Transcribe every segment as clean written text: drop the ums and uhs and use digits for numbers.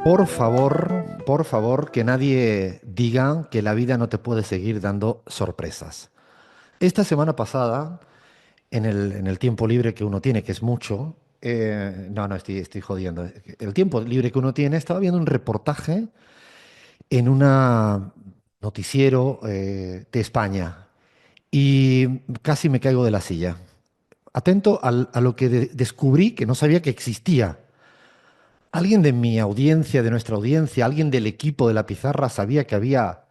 Por favor, que nadie diga que la vida no te puede seguir dando sorpresas. Esta semana pasada, en el tiempo libre que uno tiene, que es mucho, no, estoy jodiendo. El tiempo libre que uno tiene, estaba viendo un reportaje en una noticiero de España y casi me caigo de la silla. Atento a lo que descubrí que no sabía que existía. Alguien de mi audiencia, de nuestra audiencia, alguien del equipo de la pizarra sabía que había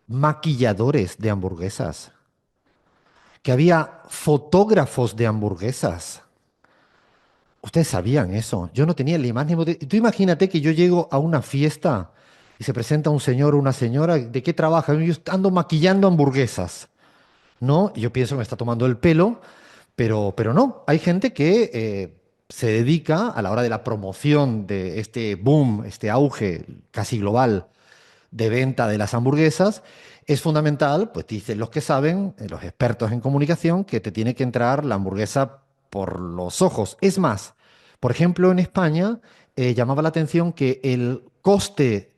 maquilladores de hamburguesas, que había fotógrafos de hamburguesas. Ustedes sabían eso. Yo no tenía ni más ni... Tú imagínate que yo llego a una fiesta y se presenta un señor o una señora. ¿De qué trabaja? Yo ando maquillando hamburguesas. ¿No? Yo pienso que me está tomando el pelo, pero no. Hay gente que se dedica a la hora de la promoción de este boom, este auge casi global de venta de las hamburguesas, es fundamental, pues dicen los que saben, los expertos en comunicación, que te tiene que entrar la hamburguesa por los ojos. Es más, por ejemplo, en España llamaba la atención que el coste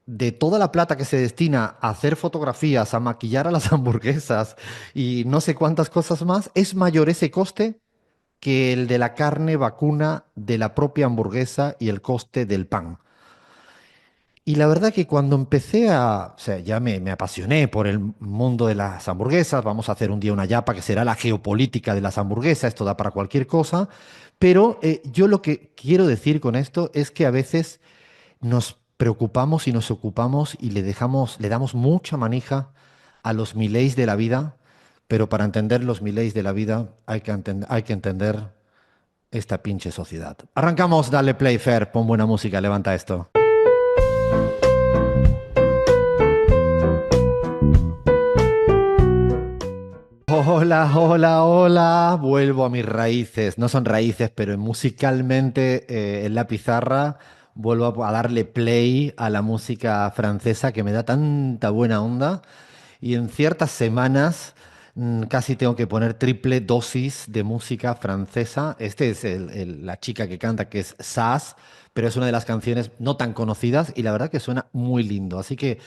de toda la plata que se destina a hacer fotografías, a maquillar a las hamburguesas y no sé cuántas cosas más, es mayor ese coste que el de la carne vacuna de la propia hamburguesa y el coste del pan. Y la verdad que cuando empecé o sea, ya me apasioné por el mundo de las hamburguesas, vamos a hacer un día una yapa que será la geopolítica de las hamburguesas, esto da para cualquier cosa, pero yo lo que quiero decir con esto es que a veces nos preocupamos y nos ocupamos y le damos mucha manija a los mileis de la vida, pero para entender los mileis de la vida hay que entender esta pinche sociedad. Arrancamos, dale play, Fer, pon buena música, levanta esto. Hola, hola, hola. Vuelvo a mis raíces. No son raíces, pero musicalmente en la pizarra vuelvo a darle play a la música francesa que me da tanta buena onda. Y en ciertas semanas casi tengo que poner triple dosis de música francesa. Este es la chica que canta, que es Sass, pero es una de las canciones no tan conocidas y la verdad que suena muy lindo. Así que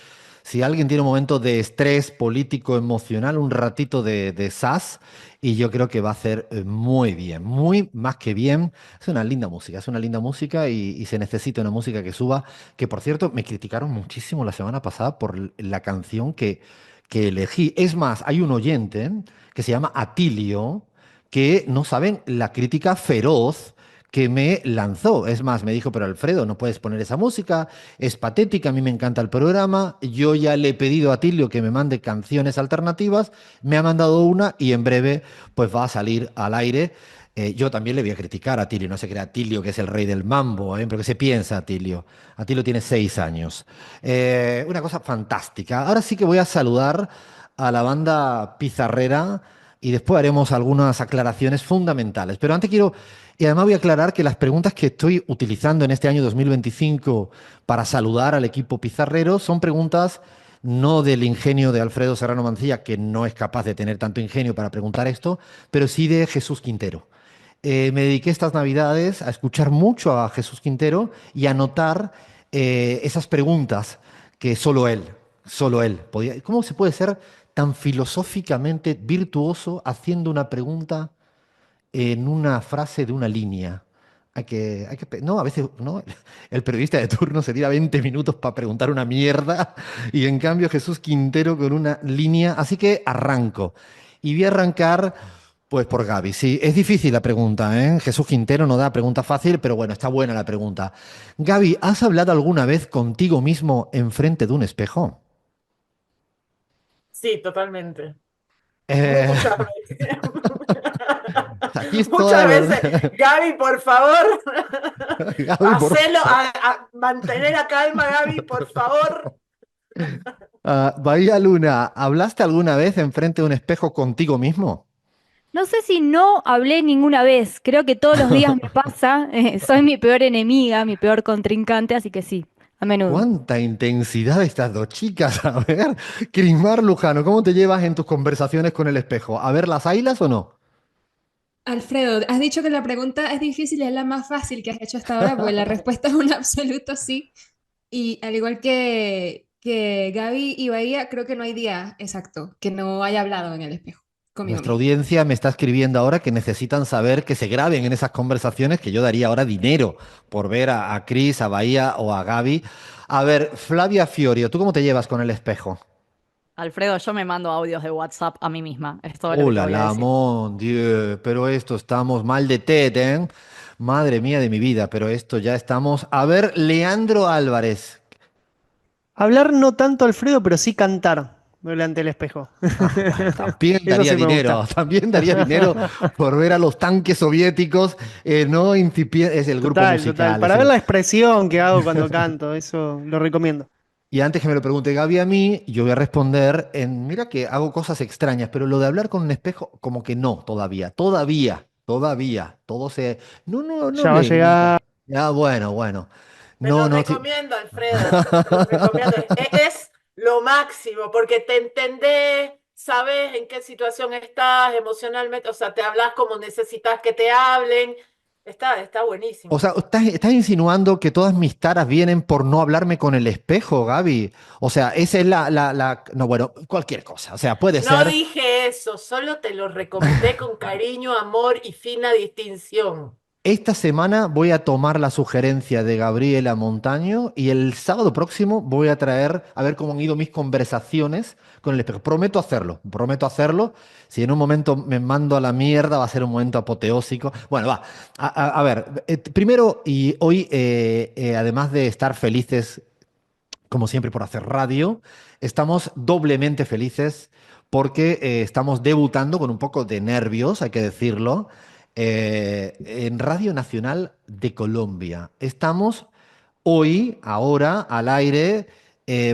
si alguien tiene un momento de estrés político, emocional, un ratito de Sass, y yo creo que va a hacer muy bien, muy más que bien. Es una linda música y se necesita una música que suba. Que por cierto, me criticaron muchísimo la semana pasada por la canción que elegí. Es más, hay un oyente que se llama Atilio, que no saben la crítica feroz que me lanzó. Es más, me dijo, pero Alfredo, no puedes poner esa música, es patética, a mí me encanta el programa, yo ya le he pedido a Atilio que me mande canciones alternativas, me ha mandado una y en breve pues va a salir al aire. Yo también le voy a criticar a Atilio, no se crea Atilio que es el rey del mambo, ¿eh? Pero ¿qué se piensa Atilio? Atilio tiene 6 años. Una cosa fantástica. Ahora sí que voy a saludar a la banda pizarrera y después haremos algunas aclaraciones fundamentales. Pero antes quiero, y además voy a aclarar que las preguntas que estoy utilizando en este año 2025 para saludar al equipo pizarrero son preguntas no del ingenio de Alfredo Serrano Mancilla, que no es capaz de tener tanto ingenio para preguntar esto, pero sí de Jesús Quintero. Me dediqué estas navidades a escuchar mucho a Jesús Quintero y a anotar esas preguntas que solo él podía. ¿Cómo se puede ser tan filosóficamente virtuoso haciendo una pregunta en una frase de una línea? No, a veces, ¿no? El periodista de turno se tira 20 minutos para preguntar una mierda y en cambio Jesús Quintero con una línea. Así que arranco. Y voy a arrancar, pues, por Gaby. Sí, es difícil la pregunta, ¿eh? Jesús Quintero no da pregunta fácil, pero bueno, está buena la pregunta. Gaby, ¿has hablado alguna vez contigo mismo enfrente de un espejo? Sí, totalmente. Eh, Muchas veces. aquí es toda la Muchas veces. verdad. Gaby, por favor, Gaby, por hacelo, favor. mantener la calma, Gaby, por favor. Bahía Luna, ¿hablaste alguna vez enfrente de un espejo contigo mismo? No sé si no hablé ninguna vez, creo que todos los días me pasa, soy mi peor enemiga, mi peor contrincante, así que sí, a menudo. ¿Cuánta intensidad estas dos chicas? A ver, Crismar Lujano, ¿cómo te llevas en tus conversaciones con el espejo? ¿A ver las ailas o no? Alfredo, has dicho que la pregunta es difícil y es la más fácil que has hecho hasta ahora, pues la respuesta es un absoluto sí. Y al igual que Gaby y Bahía, creo que no hay día exacto que no haya hablado en el espejo conmigo Nuestra misma. audiencia me está escribiendo ahora que necesitan saber que se graben en esas conversaciones, que yo daría ahora dinero por ver a Chris, a Bahía o a Gaby. A ver, Flavia Fiorio, ¿tú cómo te llevas con el espejo? Alfredo, yo me mando audios de WhatsApp a mí misma. Es todo lo Oh que te la voy a la, decir. mon Dieu, pero esto estamos mal de TED, ¿eh? Madre mía de mi vida, pero esto ya estamos. A ver, Leandro Álvarez. Hablar no tanto Alfredo, pero sí cantar delante del espejo. Ah, bueno, también Eso daría sí me dinero, gusta. también daría dinero por ver a los tanques soviéticos, no es el grupo Total, total. musical, es Para ver el... la expresión que hago cuando canto, eso lo recomiendo. Y antes que me lo pregunte Gaby a mí, yo voy a responder mira que hago cosas extrañas, pero lo de hablar con un espejo, como que no, todavía, todo se... No, no, no Ya va a le... llegar. Ya, bueno, Te lo no, no, sí. recomiendo, Alfredo. Te lo recomiendo. Es lo máximo, porque te entendés, sabes en qué situación estás emocionalmente, o sea, te hablas como necesitas que te hablen. Está O buenísimo. sea, estás insinuando que todas mis taras vienen por no hablarme con el espejo, Gaby. O sea, esa es No, bueno, cualquier cosa. O sea, puede No ser. dije eso, solo te lo recomendé con cariño, amor y fina distinción. Esta semana voy a tomar la sugerencia de Gabriela Montaño y el sábado próximo voy a traer a ver cómo han ido mis conversaciones con el espejo. Prometo hacerlo, prometo hacerlo. Si en un momento me mando a la mierda, va a ser un momento apoteósico. Bueno, va. A ver, primero y hoy, además de estar felices como siempre, por hacer radio. Estamos doblemente felices porque estamos debutando con un poco de nervios, hay que decirlo, en Radio Nacional de Colombia. Estamos hoy, ahora, al aire,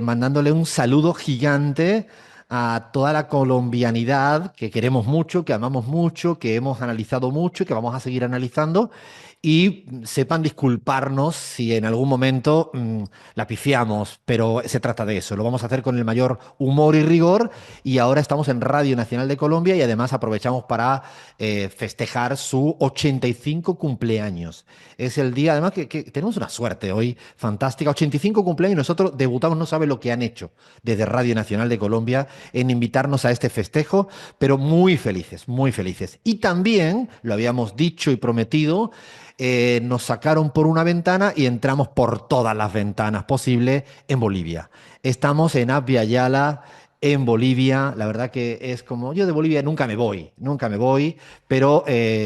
mandándole un saludo gigante a toda la colombianidad que queremos mucho, que amamos mucho, que hemos analizado mucho y que vamos a seguir analizando. Y sepan disculparnos si en algún momento la pifiamos, pero se trata de eso. Lo vamos a hacer con el mayor humor y rigor. Y ahora estamos en Radio Nacional de Colombia y además aprovechamos para festejar su 85 cumpleaños. Es el día, además, que tenemos una suerte hoy fantástica. 85 cumpleaños y nosotros debutamos, no sabe lo que han hecho desde Radio Nacional de Colombia en invitarnos a este festejo, pero muy felices, muy felices. Y también, lo habíamos dicho y prometido, nos sacaron por una ventana y entramos por todas las ventanas posibles en Bolivia. Estamos en Abya Yala, en Bolivia. La verdad que es como, yo de Bolivia nunca me voy, pero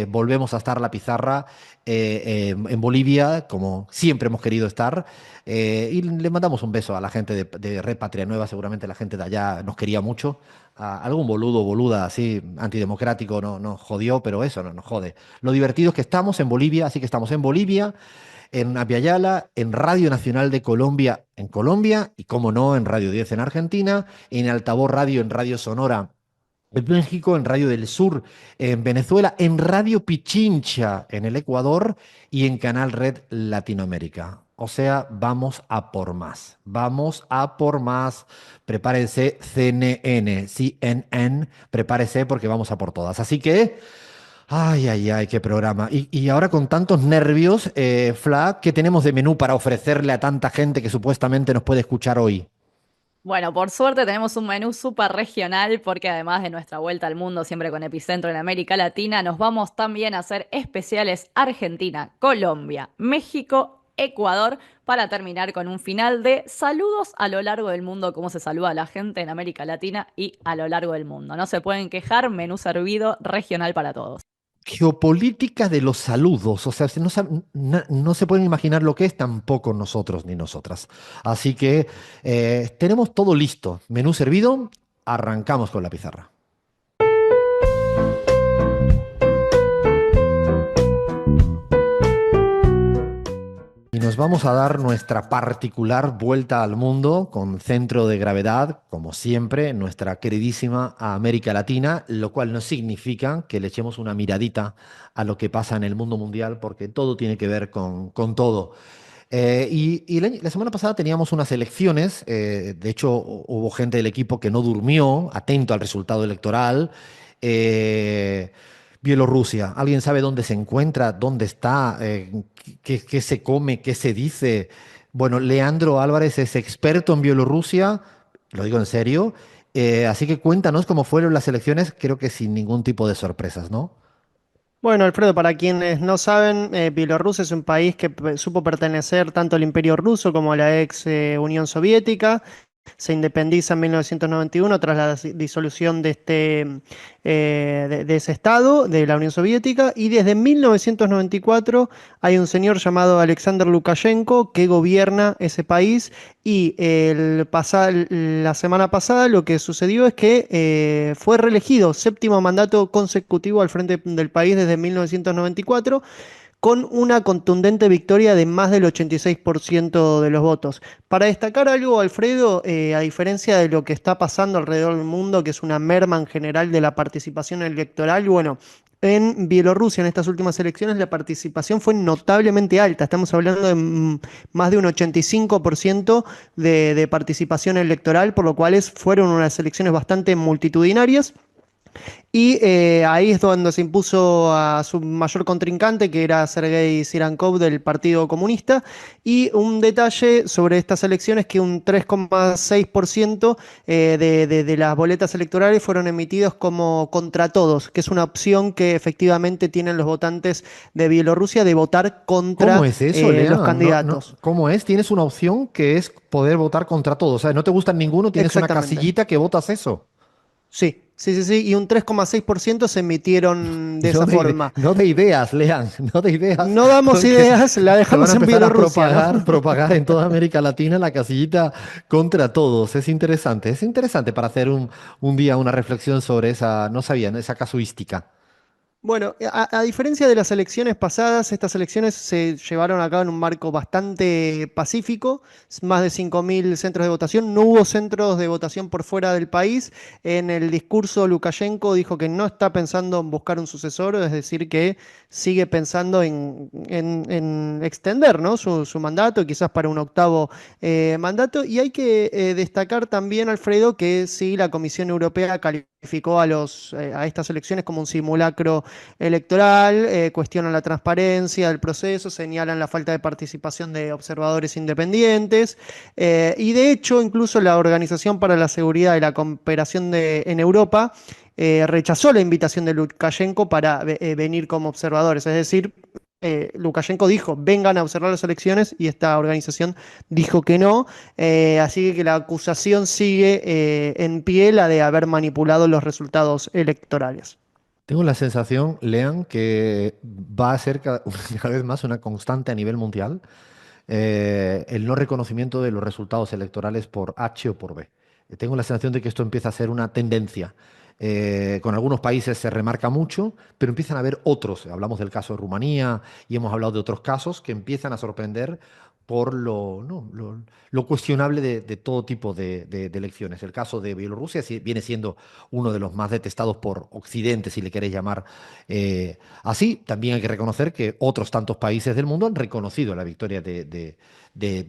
volvemos a estar la pizarra en Bolivia, como siempre hemos querido estar. Y le mandamos un beso a la gente de Red Patria Nueva, seguramente la gente de allá nos quería mucho. Algún boludo, boluda así, antidemocrático nos jodió, pero eso no nos jode. Lo divertido es que estamos en Bolivia, así que estamos en Bolivia, en Apiayala, en Radio Nacional de Colombia en Colombia y, como no, en Radio 10 en Argentina, en Altavoz Radio, en Radio Sonora en México, en Radio del Sur, en Venezuela, en Radio Pichincha, en el Ecuador y en Canal Red Latinoamérica. O sea, vamos a por más. Vamos a por más. Prepárense, CNN, prepárese porque vamos a por todas. Así que, ay, ay, ay, qué programa. Y ahora con tantos nervios, Fla, ¿qué tenemos de menú para ofrecerle a tanta gente que supuestamente nos puede escuchar hoy? Bueno, por suerte tenemos un menú súper regional porque además de nuestra vuelta al mundo siempre con epicentro en América Latina, nos vamos también a hacer especiales Argentina, Colombia, México, Ecuador, para terminar con un final de saludos a lo largo del mundo, cómo se saluda a la gente en América Latina y a lo largo del mundo. No se pueden quejar, menú servido regional para todos. Geopolítica de los saludos, o sea, no, no se pueden imaginar lo que es tampoco nosotros ni nosotras. Así que tenemos todo listo. Menú servido, arrancamos con la pizarra. Y nos vamos a dar nuestra particular vuelta al mundo con centro de gravedad, como siempre, en nuestra queridísima América Latina, lo cual no significa que le echemos una miradita a lo que pasa en el mundo mundial, porque todo tiene que ver con todo. La semana pasada teníamos unas elecciones, de hecho hubo gente del equipo que no durmió, atento al resultado electoral. Bielorrusia. ¿Alguien sabe dónde se encuentra, dónde está, qué se come, qué se dice? Bueno, Leandro Álvarez es experto en Bielorrusia, lo digo en serio, así que cuéntanos cómo fueron las elecciones, creo que sin ningún tipo de sorpresas, ¿no? Bueno, Alfredo, para quienes no saben, Bielorrusia es un país que supo pertenecer tanto al Imperio Ruso como a la ex Unión Soviética. Se independiza en 1991 tras la disolución de ese estado, de la Unión Soviética, y desde 1994 hay un señor llamado Alexander Lukashenko que gobierna ese país y la semana pasada lo que sucedió es que fue reelegido séptimo mandato consecutivo al frente del país desde 1994 con una contundente victoria de más del 86% de los votos. Para destacar algo, Alfredo, a diferencia de lo que está pasando alrededor del mundo, que es una merma en general de la participación electoral, bueno, en Bielorrusia en estas últimas elecciones la participación fue notablemente alta. Estamos hablando de más de un 85% de participación electoral, por lo cual fueron unas elecciones bastante multitudinarias. Y ahí es donde se impuso a su mayor contrincante, que era Sergei Sirankov del Partido Comunista. Y un detalle sobre estas elecciones, que un 3,6% de las boletas electorales fueron emitidos como contra todos, que es una opción que efectivamente tienen los votantes de Bielorrusia de votar ¿Cómo contra es eso, los Lean? candidatos. ¿Cómo es? Tienes una opción que es poder votar contra todos. O sea, no te gustan ninguno, tienes una Exactamente. casillita que votas eso. Sí, sí, sí, sí. Y un 3,6% se emitieron de esa forma. No de ideas, Lean, no de ideas, No damos porque ideas, la te van a dejamos en empezar a Bielorrusia, ¿no? propagar en toda América Latina la casillita contra todos. Es interesante para hacer un día una reflexión sobre esa, no sabía, ¿no? Esa casuística. Bueno, a diferencia de las elecciones pasadas, estas elecciones se llevaron a cabo en un marco bastante pacífico, más de 5.000 centros de votación, no hubo centros de votación por fuera del país. En el discurso Lukashenko dijo que no está pensando en buscar un sucesor, es decir, que sigue pensando en extender, ¿no? su mandato, quizás para un octavo mandato. Y hay que destacar también, Alfredo, que sí, la Comisión Europea calificó a estas elecciones como un simulacro electoral, cuestionan la transparencia del proceso, señalan la falta de participación de observadores independientes y de hecho incluso la Organización para la Seguridad y la Cooperación en Europa rechazó la invitación de Lukashenko para venir como observadores, es decir, Lukashenko dijo, vengan a observar las elecciones y esta organización dijo que no, así que la acusación sigue en pie, la de haber manipulado los resultados electorales. Tengo la sensación, Lean, que va a ser cada vez más una constante a nivel mundial el no reconocimiento de los resultados electorales por H o por B. Tengo la sensación de que esto empieza a ser una tendencia. Con algunos países se remarca mucho, pero empiezan a haber otros. Hablamos del caso de Rumanía y hemos hablado de otros casos que empiezan a sorprender por no, lo cuestionable de todo tipo de elecciones. El caso de Bielorrusia viene siendo uno de los más detestados por Occidente, si le queréis llamar así. También hay que reconocer que otros tantos países del mundo han reconocido la victoria de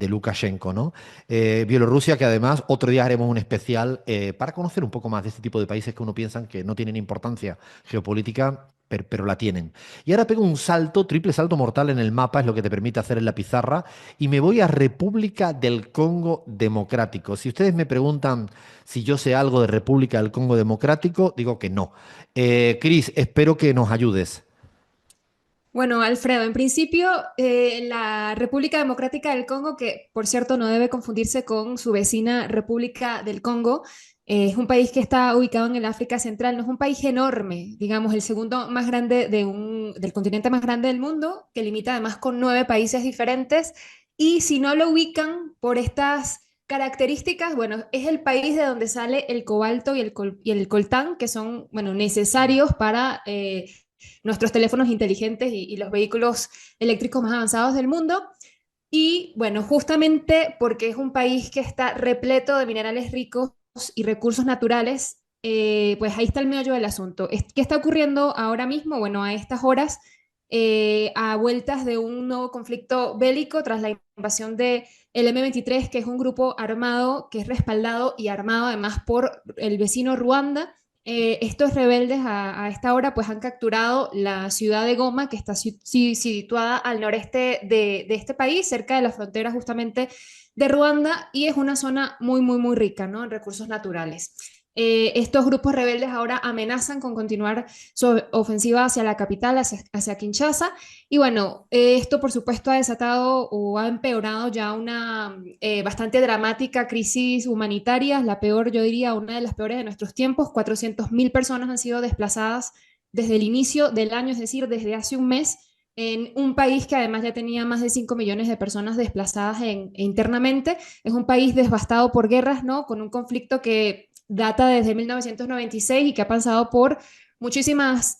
Lukashenko, ¿no? Bielorrusia, que además otro día haremos un especial para conocer un poco más de este tipo de países que uno piensa que no tienen importancia geopolítica, pero la tienen. Y ahora pego un salto, triple salto mortal en el mapa, es lo que te permite hacer en la pizarra, y me voy a República del Congo Democrático. Si ustedes me preguntan si yo sé algo de República del Congo Democrático, digo que no. Cris, espero que nos ayudes. Bueno, Alfredo, en principio, la República Democrática del Congo, que por cierto no debe confundirse con su vecina República del Congo, es un país que está ubicado en el África Central, no es un país enorme, digamos, el segundo más grande del continente más grande del mundo, que limita además con 9 países diferentes, y si no lo ubican por estas características, bueno, es el país de donde sale el cobalto y el coltán, que son, bueno, necesarios para nuestros teléfonos inteligentes y los vehículos eléctricos más avanzados del mundo. Y bueno, justamente porque es un país que está repleto de minerales ricos y recursos naturales, pues ahí está el meollo del asunto. ¿Qué está ocurriendo ahora mismo? Bueno, a estas horas, a vueltas de un nuevo conflicto bélico tras la invasión de el M23, que es un grupo armado que es respaldado y armado además por el vecino Ruanda. estos rebeldes a esta hora pues han capturado la ciudad de Goma, que está situada al noreste de este país, cerca de la frontera justamente de Ruanda, y es una zona muy, muy, muy rica, ¿no? En recursos naturales. Estos grupos rebeldes ahora amenazan con continuar su ofensiva hacia la capital, hacia Kinshasa, y bueno, esto por supuesto ha desatado o ha empeorado ya una bastante dramática crisis humanitaria, la peor, yo diría, una de las peores de nuestros tiempos. 400.000 personas han sido desplazadas desde el inicio del año, es decir, desde hace un mes, en un país que además ya tenía más de 5 millones de personas desplazadas internamente. Es un país devastado por guerras, ¿no? Con un conflicto que data desde 1996 y que ha pasado por muchísimas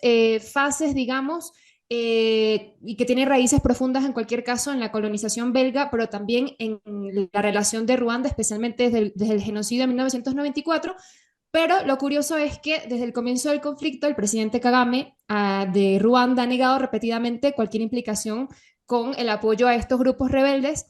fases, digamos, y que tiene raíces profundas en cualquier caso en la colonización belga, pero también en la relación de Ruanda, especialmente desde el genocidio de 1994. Pero lo curioso es que desde el comienzo del conflicto, el presidente Kagame de Ruanda ha negado repetidamente cualquier implicación con el apoyo a estos grupos rebeldes.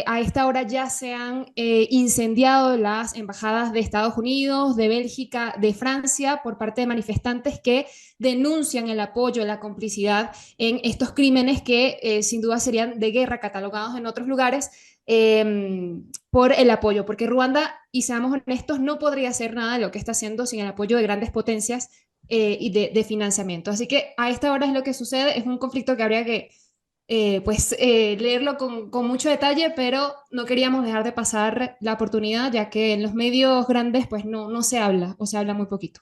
A esta hora ya se han incendiado las embajadas de Estados Unidos, de Bélgica, de Francia, por parte de manifestantes que denuncian el apoyo, la complicidad en estos crímenes que sin duda serían de guerra catalogados en otros lugares, por el apoyo, porque Ruanda, y seamos honestos, no podría hacer nada de lo que está haciendo sin el apoyo de grandes potencias y de financiamiento. Así que a esta hora es lo que sucede, es un conflicto que habría que leerlo con mucho detalle, pero no queríamos dejar de pasar la oportunidad, ya que en los medios grandes pues no se habla o se habla muy poquito.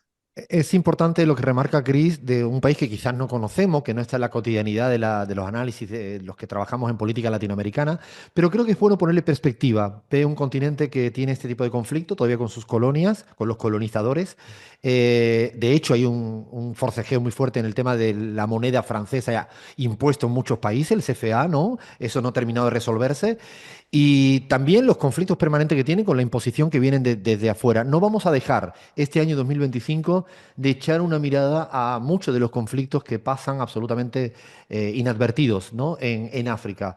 Es importante lo que remarca Chris de un país que quizás no conocemos, que no está en la cotidianidad de los análisis de los que trabajamos en política latinoamericana, pero creo que es bueno ponerle perspectiva. Ve un continente que tiene este tipo de conflicto, todavía con sus colonias, con los colonizadores. De hecho, hay un forcejeo muy fuerte en el tema de la moneda francesa impuesto en muchos países, el CFA, ¿no? Eso no ha terminado de resolverse. Y también los conflictos permanentes que tienen con la imposición que vienen desde afuera. No vamos a dejar este año 2025 de echar una mirada a muchos de los conflictos que pasan absolutamente inadvertidos, ¿no? en África.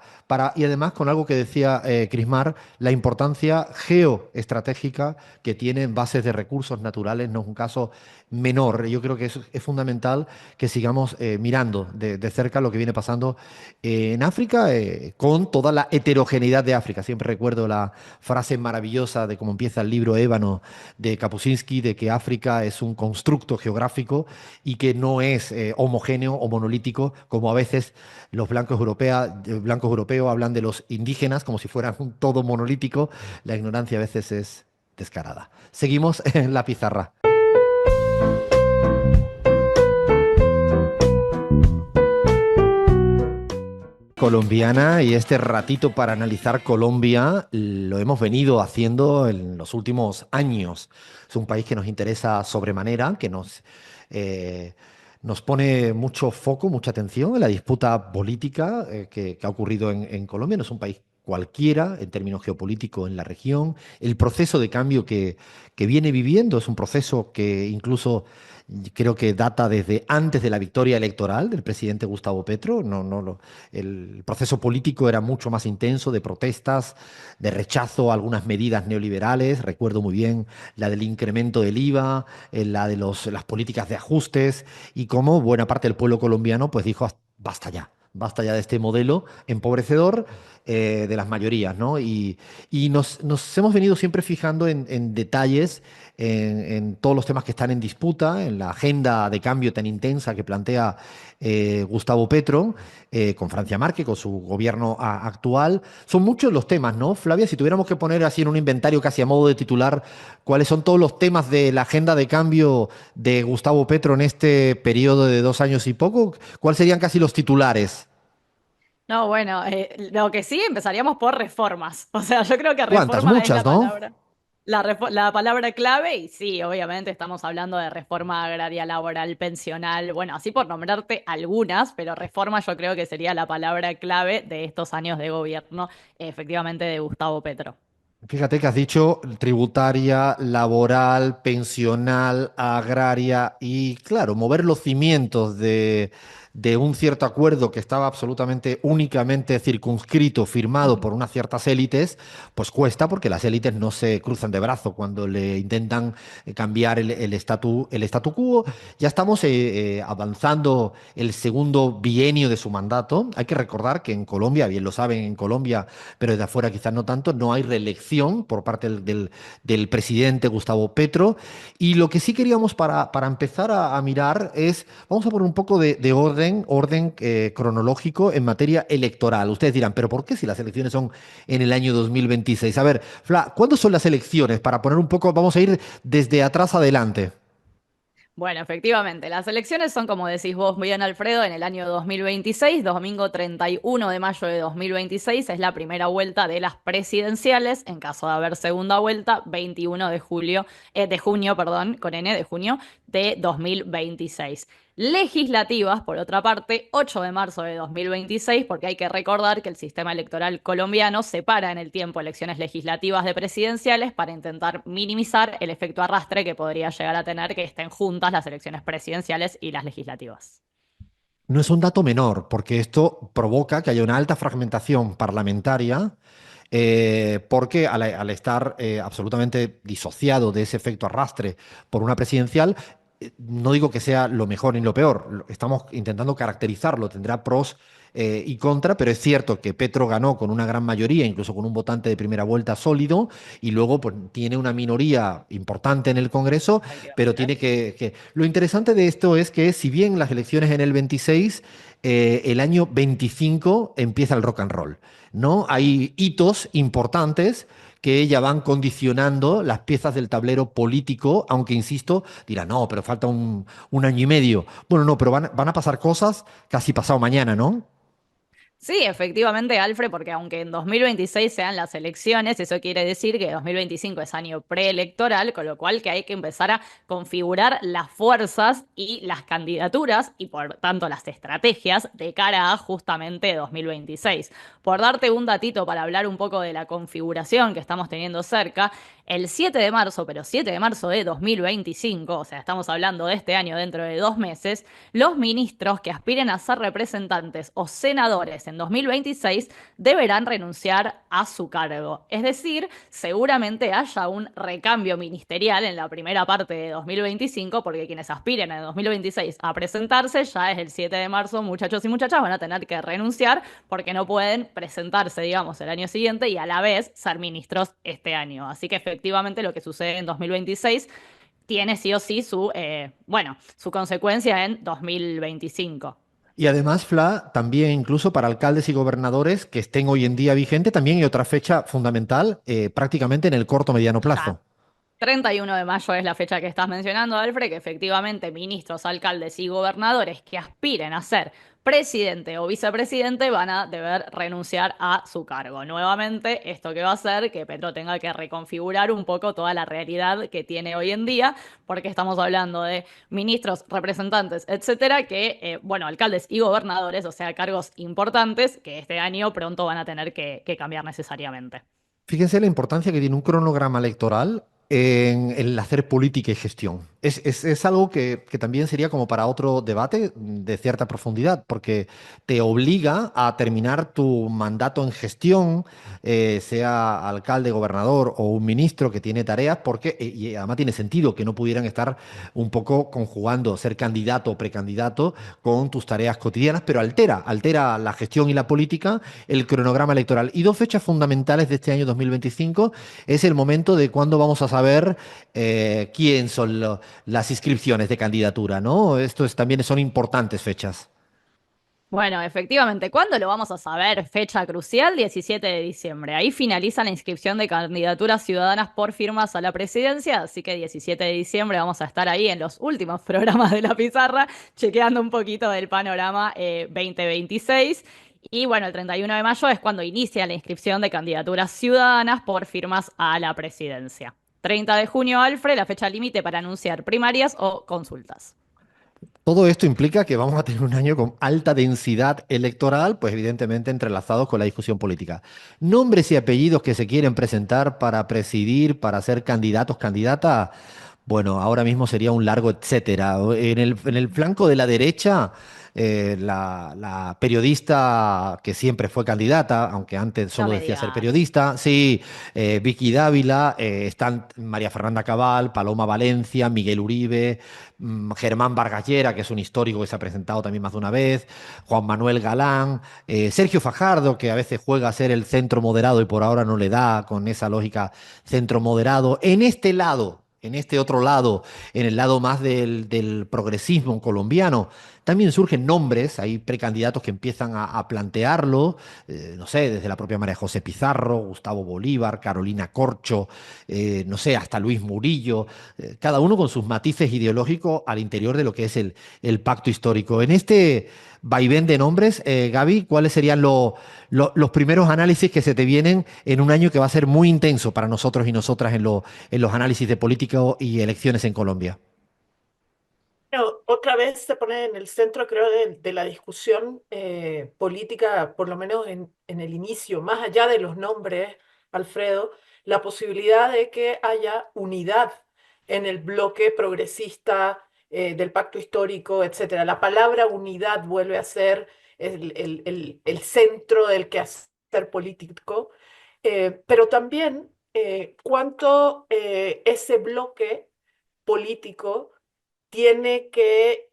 Y además con algo que decía Crismar, la importancia geoestratégica que tienen bases de recursos naturales no es un caso menor. Yo creo que es fundamental que sigamos mirando de cerca lo que viene pasando en África, con toda la heterogeneidad de África. Siempre recuerdo la frase maravillosa de cómo empieza el libro Ébano de Kapuscinski, de que África es un constructo geográfico y que no es homogéneo o monolítico, como a veces los blancos europeos hablan de los indígenas como si fueran un todo monolítico. La ignorancia a veces es descarada. Seguimos en la pizarra. Colombiana, y este ratito para analizar Colombia lo hemos venido haciendo en los últimos años. Es un país que nos interesa sobremanera, que nos pone mucho foco, mucha atención en la disputa política que ha ocurrido en Colombia. No es un país cualquiera en términos geopolíticos en la región. El proceso de cambio que viene viviendo es un proceso que incluso creo que data desde antes de la victoria electoral del presidente Gustavo Petro. El proceso político era mucho más intenso, de protestas, de rechazo a algunas medidas neoliberales. Recuerdo muy bien la del incremento del IVA, la de las políticas de ajustes, y cómo buena parte del pueblo colombiano pues dijo: basta ya. Basta ya de este modelo empobrecedor de las mayorías, ¿no? Y nos hemos venido siempre fijando en detalles, en todos los temas que están en disputa, en la agenda de cambio tan intensa que plantea Gustavo Petro, con Francia Márquez, con su gobierno actual. Son muchos los temas, ¿no, Flavia? Si tuviéramos que poner así en un inventario casi a modo de titular, ¿cuáles son todos los temas de la agenda de cambio de Gustavo Petro en este periodo de 2 años y poco? ¿Cuáles serían casi los titulares? No, bueno, lo que sí empezaríamos por reformas. O sea, yo creo que ¿Cuántas? reforma es la Muchas, ¿no? palabra. La palabra clave, y sí, obviamente estamos hablando de reforma agraria, laboral, pensional, bueno, así por nombrarte algunas, pero reforma yo creo que sería la palabra clave de estos años de gobierno, efectivamente, de Gustavo Petro. Fíjate que has dicho tributaria, laboral, pensional, agraria y, claro, mover los cimientos de un cierto acuerdo que estaba absolutamente, únicamente circunscrito, firmado por unas ciertas élites, pues cuesta porque las élites no se cruzan de brazo cuando le intentan cambiar el statu quo. Ya estamos avanzando el segundo bienio de su mandato. Hay que recordar que en Colombia, bien lo saben en Colombia, pero desde afuera quizás no tanto, no hay reelección por parte del presidente Gustavo Petro. Y lo que sí queríamos para empezar a mirar es, vamos a poner un poco de orden cronológico en materia electoral. Ustedes dirán, pero ¿por qué si las elecciones son en el año 2026? A ver, Fla, ¿cuándo son las elecciones? Para poner un poco, vamos a ir desde atrás adelante. Bueno, efectivamente, las elecciones son, como decís vos bien, Alfredo, en el año 2026, domingo 31 de mayo de 2026, es la primera vuelta de las presidenciales, en caso de haber segunda vuelta, 21 de junio, perdón, con N, de junio de 2026. Legislativas, por otra parte, 8 de marzo de 2026, porque hay que recordar que el sistema electoral colombiano separa en el tiempo elecciones legislativas de presidenciales para intentar minimizar el efecto arrastre que podría llegar a tener que estén juntas las elecciones presidenciales y las legislativas. No es un dato menor, porque esto provoca que haya una alta fragmentación parlamentaria, porque al estar absolutamente disociado de ese efecto arrastre por una presidencial, no digo que sea lo mejor ni lo peor, estamos intentando caracterizarlo, tendrá pros y contra, pero es cierto que Petro ganó con una gran mayoría, incluso con un votante de primera vuelta sólido, y luego pues, tiene una minoría importante en el Congreso, pero tiene Lo interesante de esto es que si bien las elecciones en el 26, el año 25 empieza el rock and roll, ¿no? Hay hitos importantes que ya van condicionando las piezas del tablero político, aunque insisto, dirán, no, pero falta un año y medio. Bueno, no, pero van a pasar cosas casi pasado mañana, ¿no? Sí, efectivamente, Alfred, porque aunque en 2026 sean las elecciones, eso quiere decir que 2025 es año preelectoral, con lo cual que hay que empezar a configurar las fuerzas y las candidaturas y por tanto las estrategias de cara a justamente 2026. Por darte un datito para hablar un poco de la configuración que estamos teniendo cerca, el 7 de marzo, pero 7 de marzo de 2025, o sea, estamos hablando de este año dentro de 2 meses, los ministros que aspiren a ser representantes o senadores en 2026 deberán renunciar a su cargo. Es decir, seguramente haya un recambio ministerial en la primera parte de 2025, porque quienes aspiren en 2026 a presentarse ya es el 7 de marzo, muchachos y muchachas van a tener que renunciar porque no pueden presentarse, digamos, el año siguiente y a la vez ser ministros este año. Así que efectivamente lo que sucede en 2026 tiene sí o sí su consecuencia en 2025. Y además, Fla, también incluso para alcaldes y gobernadores que estén hoy en día vigentes, también hay otra fecha fundamental, prácticamente en el corto mediano Ya. plazo. 31 de mayo es la fecha que estás mencionando, Alfred, que efectivamente ministros, alcaldes y gobernadores que aspiren a ser presidente o vicepresidente van a deber renunciar a su cargo. Nuevamente, esto que va a hacer que Petro tenga que reconfigurar un poco toda la realidad que tiene hoy en día, porque estamos hablando de ministros, representantes, etcétera, bueno, alcaldes y gobernadores, o sea, cargos importantes que este año pronto van a tener que cambiar necesariamente. Fíjense la importancia que tiene un cronograma electoral en el hacer política y gestión. Es algo que también sería como para otro debate de cierta profundidad, porque te obliga a terminar tu mandato en gestión, sea alcalde, gobernador o un ministro que tiene tareas, porque y además tiene sentido que no pudieran estar un poco conjugando ser candidato o precandidato con tus tareas cotidianas, pero altera la gestión y la política, el cronograma electoral. Y dos fechas fundamentales de este año 2025 es el momento de cuándo vamos a saber quién son las inscripciones de candidatura, ¿no? También son importantes fechas. Bueno, efectivamente, ¿cuándo lo vamos a saber? Fecha crucial, 17 de diciembre. Ahí finaliza la inscripción de candidaturas ciudadanas por firmas a la presidencia, así que 17 de diciembre vamos a estar ahí en los últimos programas de la pizarra, chequeando un poquito del panorama 2026. Y bueno, el 31 de mayo es cuando inicia la inscripción de candidaturas ciudadanas por firmas a la presidencia. 30 de junio, Alfred, la fecha límite para anunciar primarias o consultas. Todo esto implica que vamos a tener un año con alta densidad electoral, pues evidentemente entrelazados con la discusión política. Nombres y apellidos que se quieren presentar para presidir, para ser candidatos, candidatas, Bueno, ahora mismo sería un largo etcétera. En el flanco de la derecha, la periodista que siempre fue candidata, aunque antes No solo me decía ser digas. periodista, sí, Vicky Dávila, están María Fernanda Cabal, Paloma Valencia, Miguel Uribe, Germán Vargas Llera, que es un histórico que se ha presentado también más de una vez, Juan Manuel Galán, Sergio Fajardo, que a veces juega a ser el centro moderado y por ahora no le da con esa lógica centro moderado. En este lado, en este otro lado, en el lado más del progresismo colombiano, también surgen nombres, hay precandidatos que empiezan a plantearlo, no sé, desde la propia María José Pizarro, Gustavo Bolívar, Carolina Corcho, no sé, hasta Luis Murillo, cada uno con sus matices ideológicos al interior de lo que es el pacto histórico. En este vaivén de nombres, Gaby, ¿cuáles serían los primeros análisis que se te vienen en un año que va a ser muy intenso para nosotros y nosotras en los análisis de política y elecciones en Colombia? Pero otra vez se pone en el centro, creo, de la discusión política, por lo menos en el inicio, más allá de los nombres, Alfredo, la posibilidad de que haya unidad en el bloque progresista del pacto histórico, etcétera. La palabra unidad vuelve a ser el centro del quehacer político, pero también cuánto ese bloque político tiene que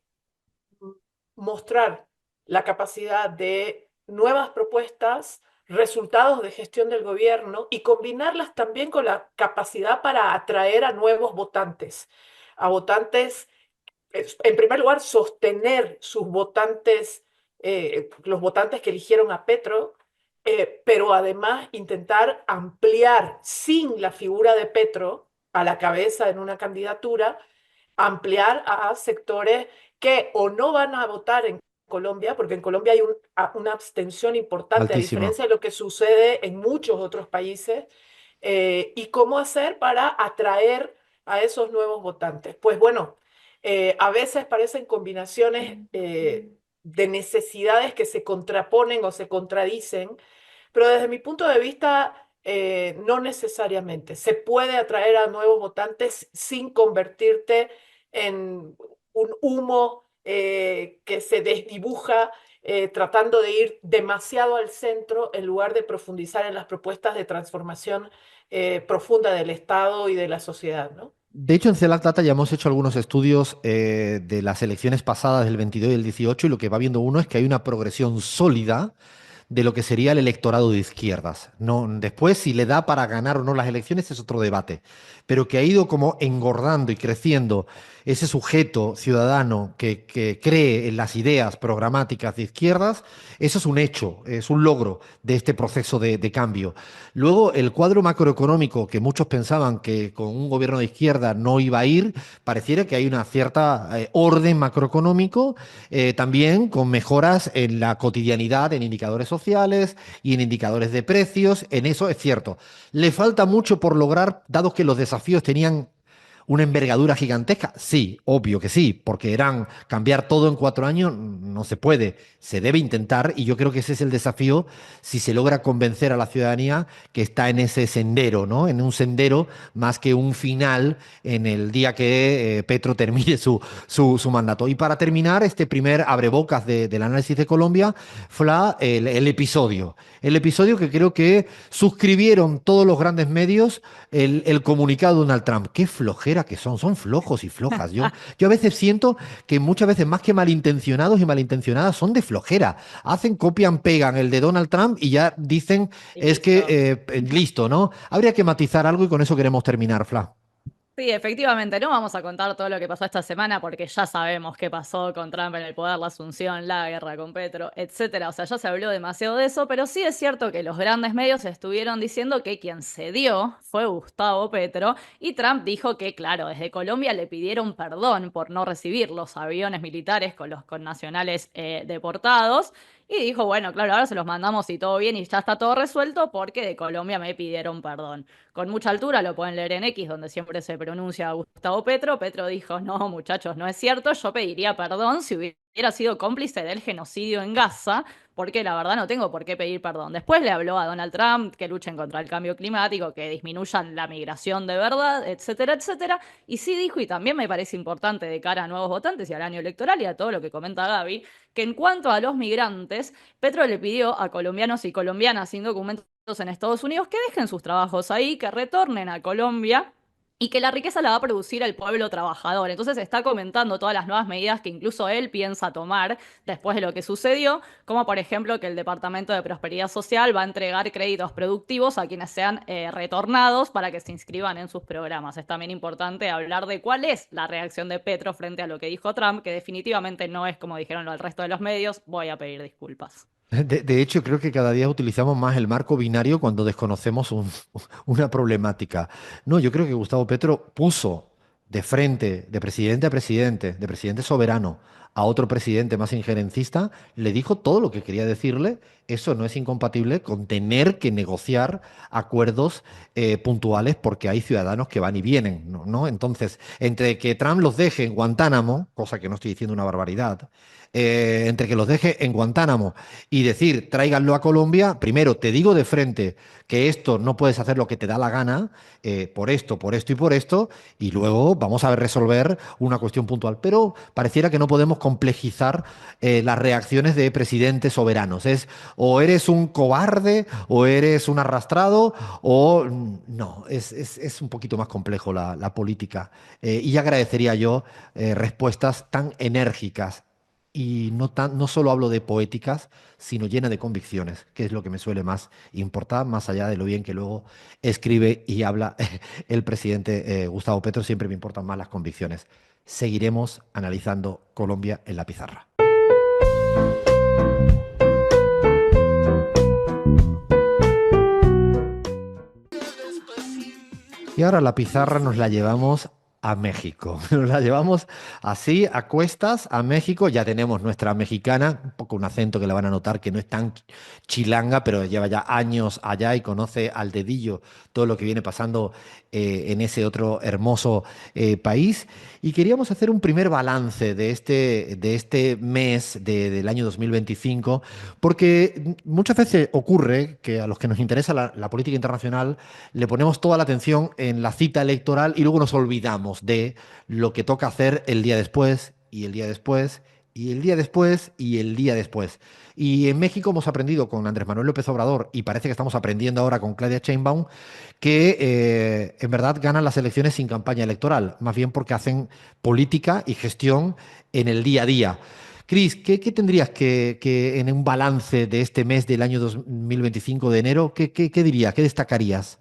mostrar la capacidad de nuevas propuestas, resultados de gestión del gobierno y combinarlas también con la capacidad para atraer a nuevos votantes, a votantes, en primer lugar, sostener sus votantes, los votantes que eligieron a Petro, pero además intentar ampliar sin la figura de Petro a la cabeza en una candidatura, ampliar a sectores que o no van a votar en Colombia, porque en Colombia hay una abstención importante, a Altísima. diferencia de lo que sucede en muchos otros países, y cómo hacer para atraer a esos nuevos votantes. Pues bueno, a veces parecen combinaciones de necesidades que se contraponen o se contradicen, pero desde mi punto de vista, no necesariamente. Se puede atraer a nuevos votantes sin convertirte en un humo que se desdibuja tratando de ir demasiado al centro en lugar de profundizar en las propuestas de transformación profunda del Estado y de la sociedad, ¿no? De hecho, en CELAC Data ya hemos hecho algunos estudios de las elecciones pasadas del 22 y el 18 y lo que va viendo uno es que hay una progresión sólida de lo que sería el electorado de izquierdas. No, después, si le da para ganar o no las elecciones es otro debate, pero que ha ido como engordando y creciendo ese sujeto ciudadano que cree en las ideas programáticas de izquierdas, eso es un hecho, es un logro de este proceso de cambio. Luego, el cuadro macroeconómico que muchos pensaban que con un gobierno de izquierda no iba a ir, pareciera que hay una cierta orden macroeconómico, también con mejoras en la cotidianidad, en indicadores sociales y en indicadores de precios. En eso es cierto. Le falta mucho por lograr, dado que los desafíos tenían una envergadura gigantesca. Sí, obvio que sí, porque eran cambiar todo en 4 años, no se puede. Se debe intentar y yo creo que ese es el desafío si se logra convencer a la ciudadanía que está en ese sendero, ¿no? En un sendero más que un final en el día que Petro termine su mandato. Y para terminar, este primer abrebocas del análisis de Colombia fue el episodio. El episodio que creo que suscribieron todos los grandes medios el comunicado de Donald Trump. Qué flojera que son flojos y flojas. Yo a veces siento que muchas veces más que malintencionados y malintencionadas son de flojera. Hacen, copian, pegan el de Donald Trump y ya dicen Y es que listo. listo, ¿no? Habría que matizar algo y con eso queremos terminar, Fla. Sí, efectivamente, no vamos a contar todo lo que pasó esta semana porque ya sabemos qué pasó con Trump en el poder, la asunción, la guerra con Petro, etcétera. O sea, ya se habló demasiado de eso, pero sí es cierto que los grandes medios estuvieron diciendo que quien cedió fue Gustavo Petro y Trump dijo que, claro, desde Colombia le pidieron perdón por no recibir los aviones militares con los connacionales deportados. Y dijo, bueno, claro, ahora se los mandamos y todo bien y ya está todo resuelto porque de Colombia me pidieron perdón. Con mucha altura, lo pueden leer en X, donde siempre se pronuncia Gustavo Petro. Petro dijo, no, muchachos, no es cierto, yo pediría perdón si hubiera hubiera sido cómplice del genocidio en Gaza, porque la verdad no tengo por qué pedir perdón. Después le habló a Donald Trump que luchen contra el cambio climático, que disminuyan la migración de verdad, etcétera, etcétera. Y sí dijo, y también me parece importante de cara a nuevos votantes y al año electoral y a todo lo que comenta Gaby, que en cuanto a los migrantes, Petro le pidió a colombianos y colombianas sin documentos en Estados Unidos que dejen sus trabajos ahí, que retornen a Colombia y que la riqueza la va a producir el pueblo trabajador. Entonces está comentando todas las nuevas medidas que incluso él piensa tomar después de lo que sucedió, como por ejemplo que el Departamento de Prosperidad Social va a entregar créditos productivos a quienes sean retornados para que se inscriban en sus programas. Es también importante hablar de cuál es la reacción de Petro frente a lo que dijo Trump, que definitivamente no es como dijeron el resto de los medios. Voy a pedir disculpas. De hecho, creo que cada día utilizamos más el marco binario cuando desconocemos una problemática. No, yo creo que Gustavo Petro puso de frente, de presidente a presidente, de presidente soberano a otro presidente más injerencista, le dijo todo lo que quería decirle. Eso no es incompatible con tener que negociar acuerdos puntuales porque hay ciudadanos que van y vienen, ¿no? ¿No? Entonces, entre que Trump los deje en Guantánamo, cosa que no estoy diciendo una barbaridad, entre que los deje en Guantánamo y decir, tráiganlo a Colombia, primero te digo de frente que esto no puedes hacer lo que te da la gana, por esto y por esto, y luego vamos a resolver una cuestión puntual. Pero pareciera que no podemos complejizar las reacciones de presidentes soberanos. Es o eres un cobarde, o eres un arrastrado, o no, es un poquito más complejo la política. Y agradecería yo respuestas tan enérgicas y no solo hablo de poéticas, sino llena de convicciones, que es lo que me suele más importar, más allá de lo bien que luego escribe y habla el presidente Gustavo Petro, siempre me importan más las convicciones. Seguiremos analizando Colombia en la pizarra. Y ahora la pizarra nos la llevamos a México. Nos la llevamos así, a cuestas, a México. Ya tenemos nuestra mexicana, un poco un acento que le van a notar que no es tan chilanga, pero lleva ya años allá y conoce al dedillo todo lo que viene pasando en ese otro hermoso país. Y queríamos hacer un primer balance de este mes del año 2025, porque muchas veces ocurre que a los que nos interesa la política internacional le ponemos toda la atención en la cita electoral y luego nos olvidamos de lo que toca hacer el día después y el día después y el día después y el día después. Y en México hemos aprendido con Andrés Manuel López Obrador, y parece que estamos aprendiendo ahora con Claudia Sheinbaum, que en verdad ganan las elecciones sin campaña electoral, más bien porque hacen política y gestión en el día a día. Cris, ¿qué tendrías que en un balance de este mes del año 2025 de enero, qué dirías, qué destacarías?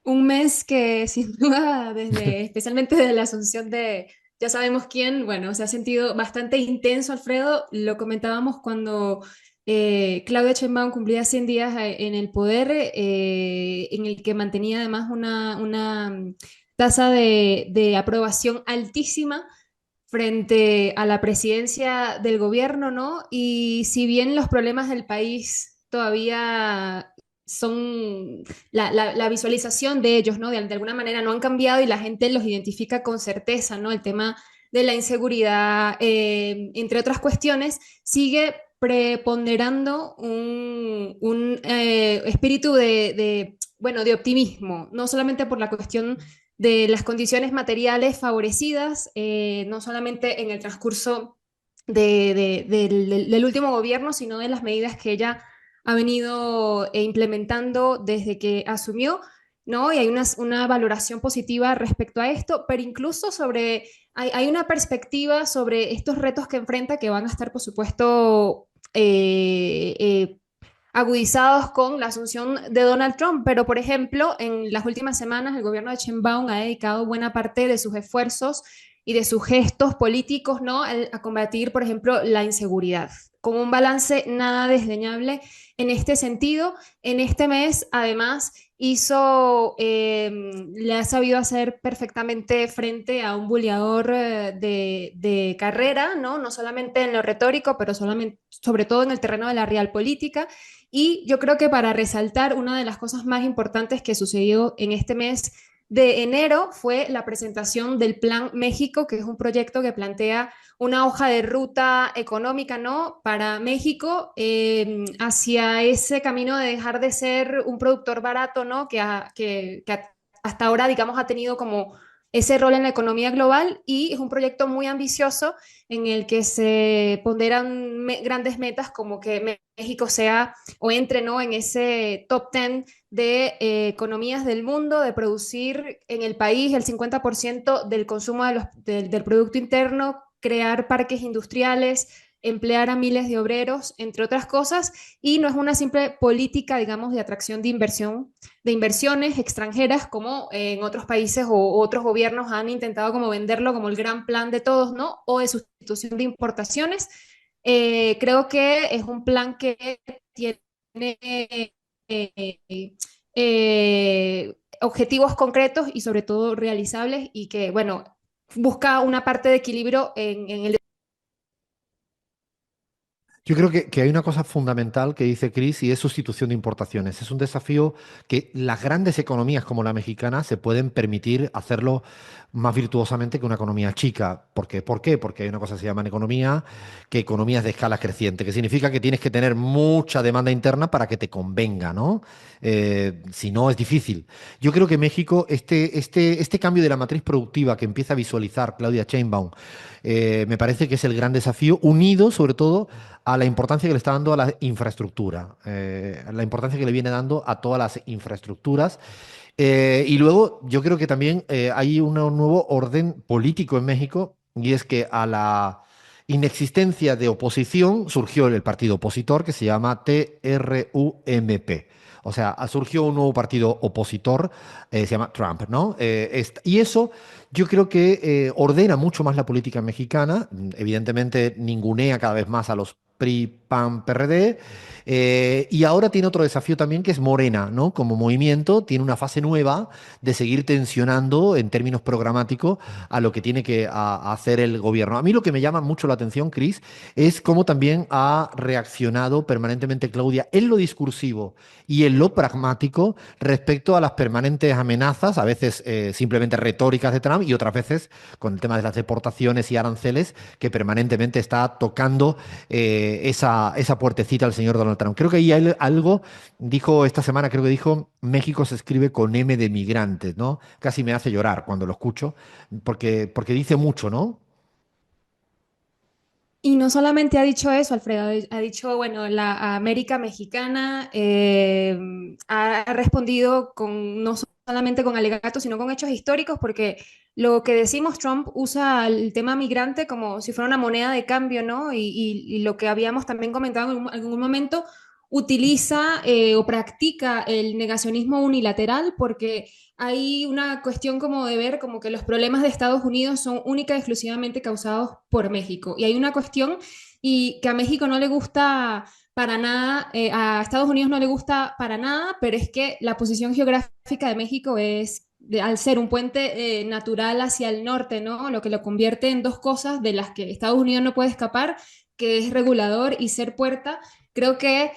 Un mes que sin duda, especialmente desde la asunción de ya sabemos quién, bueno, se ha sentido bastante intenso, Alfredo. Lo comentábamos cuando Claudia Sheinbaum cumplía 100 días en el poder, en el que mantenía además una tasa de aprobación altísima frente a la presidencia del gobierno, ¿no? Y si bien los problemas del país todavía son la visualización de ellos, ¿no? De alguna manera no han cambiado y la gente los identifica con certeza, ¿no? El tema de la inseguridad, entre otras cuestiones, sigue preponderando un espíritu bueno, de optimismo, no solamente por la cuestión de las condiciones materiales favorecidas, no solamente en el transcurso del último gobierno, sino de las medidas que ella ha venido implementando desde que asumió, ¿no? Y hay una valoración positiva respecto a esto, pero incluso hay una perspectiva sobre estos retos que enfrenta que van a estar, por supuesto, agudizados con la asunción de Donald Trump. Pero, por ejemplo, en las últimas semanas el gobierno de Sheinbaum ha dedicado buena parte de sus esfuerzos y de sus gestos políticos, ¿no? A combatir, por ejemplo, la inseguridad, con un balance nada desdeñable en este sentido. En este mes, además, le ha sabido hacer perfectamente frente a un buleador de carrera, ¿no? No solamente en lo retórico, pero sobre todo en el terreno de la realpolitítica. Y yo creo que para resaltar una de las cosas más importantes que sucedió en este mes de enero fue la presentación del Plan México, que es un proyecto que plantea una hoja de ruta económica, ¿no? Para México hacia ese camino de dejar de ser un productor barato, ¿no? Hasta ahora, digamos, ha tenido como ese rol en la economía global y es un proyecto muy ambicioso en el que se ponderan grandes metas como que México sea o entre, ¿no? En ese top 10 de economías del mundo, de producir en el país el 50% del consumo del Producto Interno, crear parques industriales, emplear a miles de obreros, entre otras cosas, y no es una simple política, digamos, de atracción de inversión, de inversiones extranjeras, como en otros países o otros gobiernos han intentado como venderlo como el gran plan de todos, ¿no? O de sustitución de importaciones. Creo que es un plan que tiene objetivos concretos y sobre todo realizables y que, bueno, busca una parte de equilibrio en el... Yo creo que hay una cosa fundamental que dice Chris y es sustitución de importaciones. Es un desafío que las grandes economías como la mexicana se pueden permitir hacerlo más virtuosamente que una economía chica. ¿Por qué? Porque hay una cosa que se llama en economía, que economías de escala creciente, que significa que tienes que tener mucha demanda interna para que te convenga, ¿no? Si no, es difícil. Yo creo que México, este cambio de la matriz productiva que empieza a visualizar Claudia Sheinbaum, me parece que es el gran desafío, unido sobre todo a la importancia que le está dando a la infraestructura, la importancia que le viene dando a todas las infraestructuras. Y luego yo creo que también hay un nuevo orden político en México y es que a la inexistencia de oposición surgió el partido opositor que se llama TRUMP. O sea, surgió un nuevo partido opositor, se llama Trump, ¿no? Y eso yo creo que ordena mucho más la política mexicana. Evidentemente ningunea cada vez más a los PRI, PAN, PRD. Y ahora tiene otro desafío también que es Morena, ¿no? Como movimiento tiene una fase nueva de seguir tensionando en términos programáticos a lo que tiene que hacer el gobierno. A mí lo que me llama mucho la atención, Cris, es cómo también ha reaccionado permanentemente Claudia en lo discursivo y en lo pragmático respecto a las permanentes amenazas, a veces simplemente retóricas de Trump y otras veces con el tema de las deportaciones y aranceles que permanentemente está tocando esa puertecita al señor Donald Trump. Creo que ahí hay algo, dijo esta semana, creo que dijo, México se escribe con M de migrantes, ¿no? Casi me hace llorar cuando lo escucho, porque dice mucho, ¿no? Y no solamente ha dicho eso, Alfredo, ha dicho, bueno, la América mexicana ha respondido con, no solamente con alegatos, sino con hechos históricos, porque lo que decimos, Trump usa el tema migrante como si fuera una moneda de cambio, ¿no? Y lo que habíamos también comentado en algún momento, utiliza o practica el negacionismo unilateral, porque hay una cuestión como de ver como que los problemas de Estados Unidos son única y exclusivamente causados por México. Y hay una cuestión y que a México no le gusta para nada, a Estados Unidos no le gusta para nada, pero es que la posición geográfica de México es, al ser un puente natural hacia el norte, ¿no? Lo que lo convierte en dos cosas de las que Estados Unidos no puede escapar, que es regulador y ser puerta. Creo que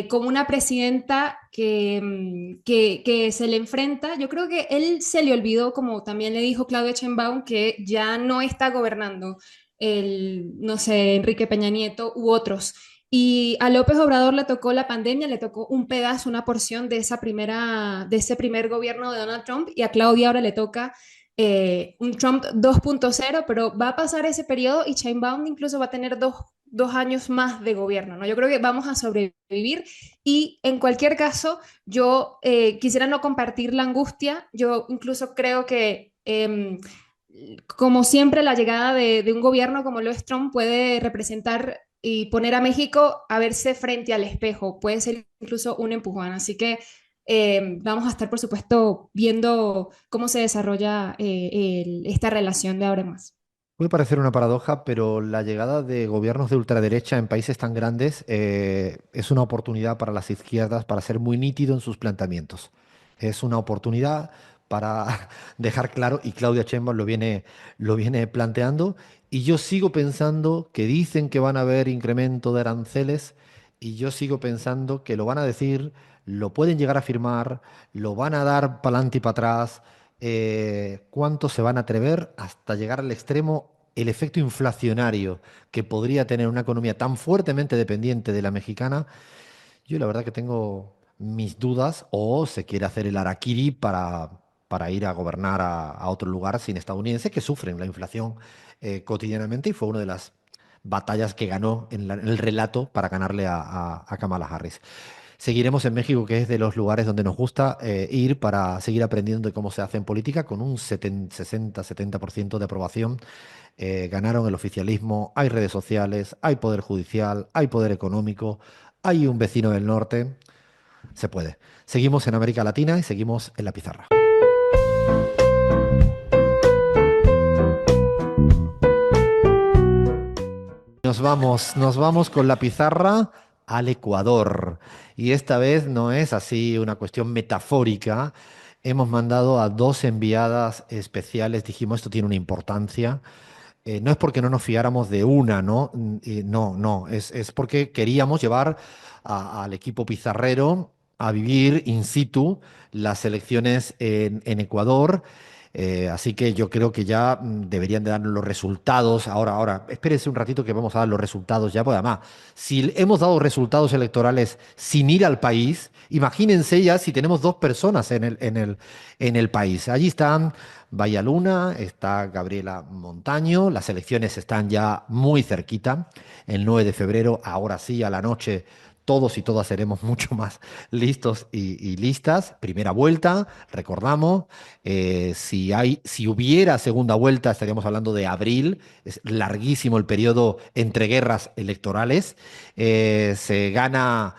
como una presidenta que se le enfrenta, yo creo que él se le olvidó, como también le dijo Claudia Sheinbaum, que ya no está gobernando no sé, Enrique Peña Nieto u otros. Y a López Obrador le tocó la pandemia, le tocó un pedazo, una porción de ese primer gobierno de Donald Trump, y a Claudia ahora le toca un Trump 2.0, pero va a pasar ese periodo y Sheinbaum incluso va a tener dos años más de gobierno, ¿no? Yo creo que vamos a sobrevivir y en cualquier caso, yo quisiera no compartir la angustia, yo incluso creo que... como siempre, la llegada de un gobierno como lo es Trump puede representar y poner a México a verse frente al espejo, puede ser incluso un empujón. Así que vamos a estar, por supuesto, viendo cómo se desarrolla esta relación de ahora en más. Puede parecer una paradoja, pero la llegada de gobiernos de ultraderecha en países tan grandes es una oportunidad para las izquierdas para ser muy nítido en sus planteamientos. Es una oportunidad para dejar claro, y Claudia Sheinbaum lo viene planteando, y yo sigo pensando que dicen que van a haber incremento de aranceles, y yo sigo pensando que lo van a decir, lo pueden llegar a firmar, lo van a dar para adelante y para atrás, ¿Cuánto se van a atrever hasta llegar al extremo el efecto inflacionario que podría tener una economía tan fuertemente dependiente de la mexicana? Yo la verdad que tengo mis dudas, o se quiere hacer el harakiri para ir a gobernar a otro lugar sin estadounidenses que sufren la inflación cotidianamente, y fue una de las batallas que ganó en el relato para ganarle a Kamala Harris. Seguiremos en México, que es de los lugares donde nos gusta ir para seguir aprendiendo de cómo se hace en política, con un 60-70% de aprobación. Ganaron el oficialismo, hay redes sociales, hay poder judicial, hay poder económico, hay un vecino del norte. Se puede. Seguimos en América Latina y seguimos en la pizarra. Nos vamos con la pizarra al Ecuador. Y esta vez no es así una cuestión metafórica. Hemos mandado a dos enviadas especiales. Dijimos, esto tiene una importancia. No es porque no nos fiáramos de una, ¿no? No, es porque queríamos llevar al equipo pizarrero a vivir in situ las elecciones en Ecuador. Así que yo creo que ya deberían de darnos los resultados. Ahora, espérense un ratito que vamos a dar los resultados ya, pues además, si hemos dado resultados electorales sin ir al país, imagínense ya si tenemos dos personas en el país. Allí están Bahía Luna, está Gabriela Montaño, las elecciones están ya muy cerquita, el 9 de febrero, ahora sí, a la noche, todos y todas seremos mucho más listos y listas. Primera vuelta, recordamos, si hubiera segunda vuelta, estaríamos hablando de abril, es larguísimo el periodo entre guerras electorales. Se gana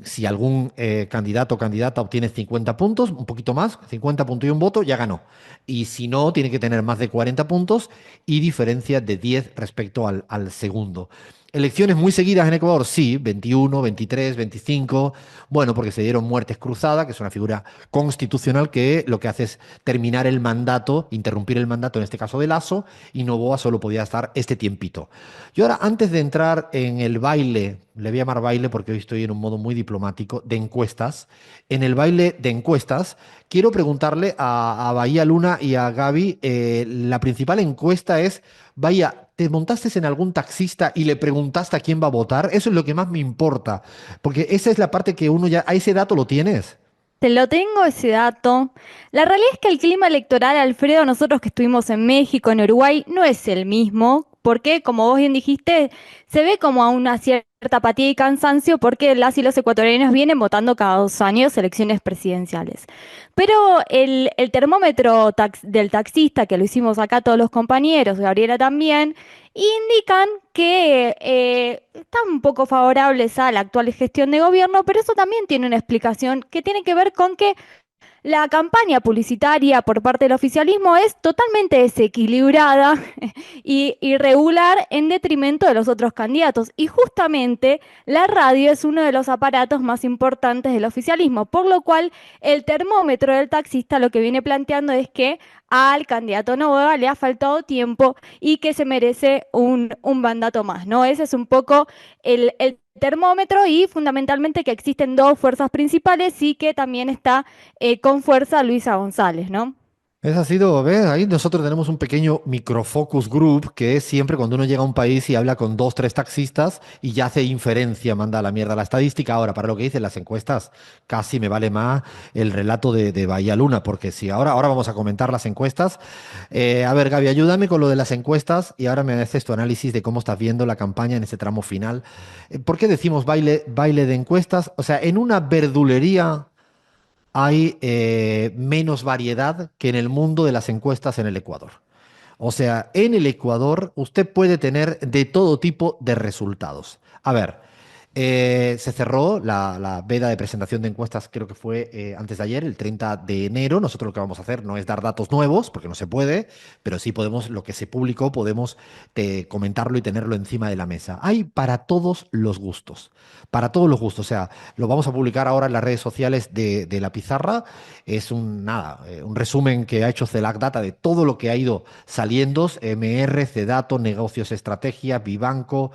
si algún candidato o candidata obtiene 50 puntos, un poquito más, 50 puntos y un voto, ya ganó. Y si no, tiene que tener más de 40 puntos y diferencia de 10 respecto al segundo. Elecciones muy seguidas en Ecuador, sí, 21, 23, 25, bueno, porque se dieron muertes cruzadas, que es una figura constitucional que lo que hace es terminar el mandato, interrumpir el mandato, en este caso de Lasso, y Noboa solo podía estar este tiempito. Yo ahora, antes de entrar en el baile, le voy a llamar baile porque hoy estoy en un modo muy diplomático, de encuestas, en el baile de encuestas, quiero preguntarle a Bahía Luna y a Gaby, la principal encuesta es, vaya, ¿te montaste en algún taxista y le preguntaste a quién va a votar? Eso es lo que más me importa, porque esa es la parte que uno ya, a ese dato lo tienes. Te lo tengo ese dato. La realidad es que el clima electoral, Alfredo, nosotros que estuvimos en México, en Uruguay, no es el mismo, porque, como vos bien dijiste, se ve como a una cierta apatía y cansancio porque las y los ecuatorianos vienen votando cada 2 años elecciones presidenciales. Pero el termómetro del taxista, que lo hicimos acá todos los compañeros, Gabriela también, indican que están un poco favorables a la actual gestión de gobierno, pero eso también tiene una explicación que tiene que ver con que la campaña publicitaria por parte del oficialismo es totalmente desequilibrada y irregular en detrimento de los otros candidatos. Y justamente la radio es uno de los aparatos más importantes del oficialismo, por lo cual el termómetro del taxista lo que viene planteando es que al candidato Noboa le ha faltado tiempo y que se merece un mandato más, ¿no? Ese es un poco el termómetro, y fundamentalmente que existen dos fuerzas principales y que también está con fuerza Luisa González, ¿no? Esa ha sido, ¿ves? Ahí nosotros tenemos un pequeño microfocus group que es siempre cuando uno llega a un país y habla con dos, tres taxistas y ya hace inferencia, manda a la mierda la estadística. Ahora, para lo que dicen las encuestas, casi me vale más el relato de Bahía Luna, porque si ahora vamos a comentar las encuestas. A ver, Gaby, ayúdame con lo de las encuestas y ahora me haces tu análisis de cómo estás viendo la campaña en ese tramo final. ¿Por qué decimos baile de encuestas? O sea, en una verdulería hay menos variedad que en el mundo de las encuestas en el Ecuador. O sea, en el Ecuador usted puede tener de todo tipo de resultados. A ver, se cerró la veda de presentación de encuestas, creo que fue antes de ayer, el 30 de enero. Nosotros lo que vamos a hacer no es dar datos nuevos, porque no se puede, pero sí podemos, lo que se publicó, podemos comentarlo y tenerlo encima de la mesa. Hay para todos los gustos, para todos los gustos. O sea, lo vamos a publicar ahora en las redes sociales de La Pizarra. Es un resumen que ha hecho CELAC Data de todo lo que ha ido saliendo, MR, CEDATO, Negocios Estrategia, Vivanco,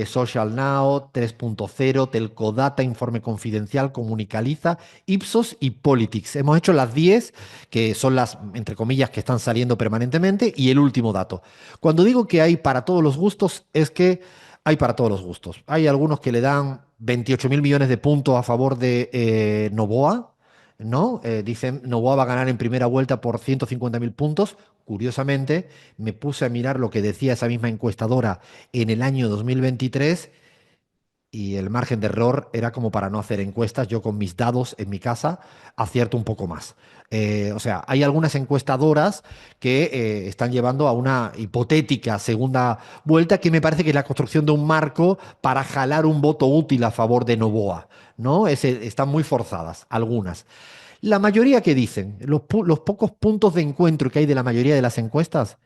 Social Now, 3.0, Telcodata, Informe Confidencial, Comunicaliza, Ipsos y Politics. Hemos hecho las 10, que son las, entre comillas, que están saliendo permanentemente, y el último dato. Cuando digo que hay para todos los gustos, es que hay para todos los gustos. Hay algunos que le dan 28.000 millones de puntos a favor de Novoa, ¿no? Dicen, Novoa va a ganar en primera vuelta por 150.000 puntos. Curiosamente, me puse a mirar lo que decía esa misma encuestadora en el año 2023 y el margen de error era como para no hacer encuestas. Yo con mis dados en mi casa acierto un poco más. O sea, hay algunas encuestadoras que están llevando a una hipotética segunda vuelta que me parece que es la construcción de un marco para jalar un voto útil a favor de Novoa, ¿no? Están muy forzadas, algunas. La mayoría que dicen, los pocos puntos de encuentro que hay de la mayoría de las encuestas,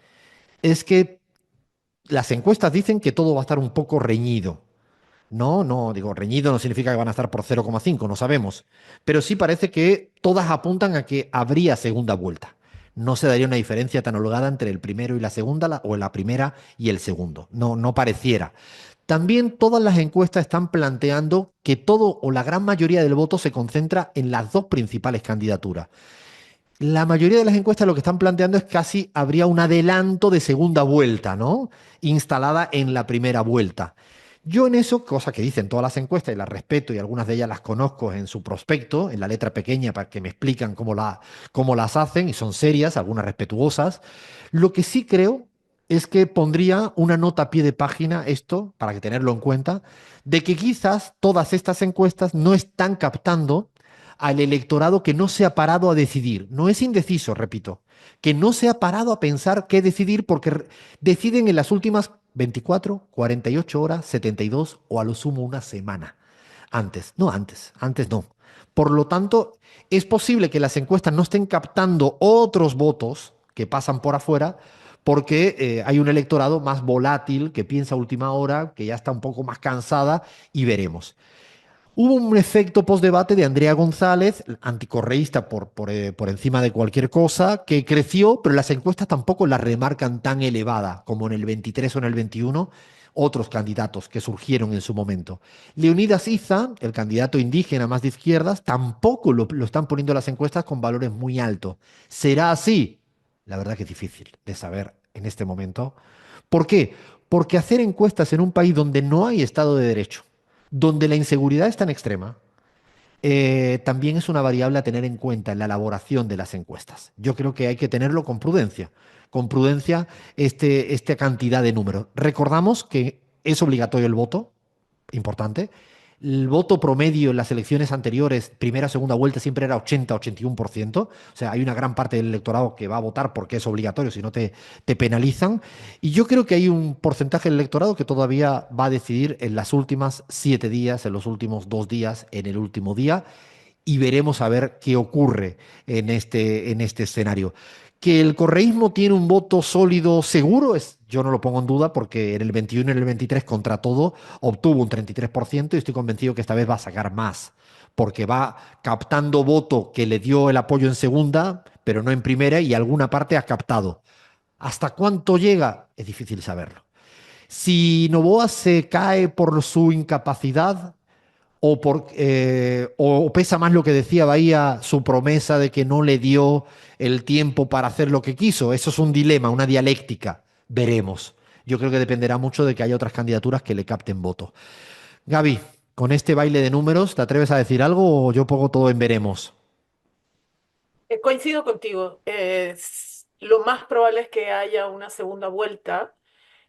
es que las encuestas dicen que todo va a estar un poco reñido. No, no, digo, reñido no significa que van a estar por 0,5, no sabemos. Pero sí parece que todas apuntan a que habría segunda vuelta. No se daría una diferencia tan holgada entre el primero y la segunda, o la primera y el segundo. No, no pareciera. También todas las encuestas están planteando que todo o la gran mayoría del voto se concentra en las dos principales candidaturas. La mayoría de las encuestas lo que están planteando es casi habría un adelanto de segunda vuelta, ¿no? Instalada en la primera vuelta. Yo en eso, cosa que dicen todas las encuestas y las respeto y algunas de ellas las conozco en su prospecto, en la letra pequeña para que me explican cómo las hacen y son serias, algunas respetuosas. Lo que sí creo es que pondría una nota a pie de página, esto, para que tenerlo en cuenta, de que quizás todas estas encuestas no están captando al electorado que no se ha parado a decidir. No es indeciso, repito, que no se ha parado a pensar qué decidir porque deciden en las últimas 24, 48 horas, 72 o a lo sumo una semana. Antes no. Por lo tanto, es posible que las encuestas no estén captando otros votos que pasan por afuera porque hay un electorado más volátil que piensa a última hora, que ya está un poco más cansada y veremos. Hubo un efecto postdebate de Andrea González, anticorreísta por encima de cualquier cosa, que creció, pero las encuestas tampoco la remarcan tan elevada como en el 23 o en el 21 otros candidatos que surgieron en su momento. Leonidas Iza, el candidato indígena más de izquierdas, tampoco lo están poniendo las encuestas con valores muy altos. ¿Será así? La verdad que es difícil de saber en este momento. ¿Por qué? Porque hacer encuestas en un país donde no hay Estado de Derecho, donde la inseguridad es tan extrema, también es una variable a tener en cuenta en la elaboración de las encuestas. Yo creo que hay que tenerlo con prudencia esta cantidad de números. Recordamos que es obligatorio el voto, importante. El voto promedio en las elecciones anteriores, primera o segunda vuelta, siempre era 80-81%. O sea, hay una gran parte del electorado que va a votar porque es obligatorio, si no te penalizan. Y yo creo que hay un porcentaje del electorado que todavía va a decidir en las últimas 7 días, en los últimos 2 días, en el último día, y veremos a ver qué ocurre en este escenario. Que el correísmo tiene un voto sólido seguro, yo no lo pongo en duda porque en el 21 y en el 23 contra todo obtuvo un 33% y estoy convencido que esta vez va a sacar más, porque va captando voto que le dio el apoyo en segunda, pero no en primera y alguna parte ha captado. ¿Hasta cuánto llega? Es difícil saberlo. Si Novoa se cae por su incapacidad, o pesa más lo que decía Bahía, su promesa de que no le dio el tiempo para hacer lo que quiso. Eso es un dilema, una dialéctica. Veremos. Yo creo que dependerá mucho de que haya otras candidaturas que le capten votos. Gaby, con este baile de números, ¿te atreves a decir algo o yo pongo todo en veremos? Coincido contigo. Lo más probable es que haya una segunda vuelta.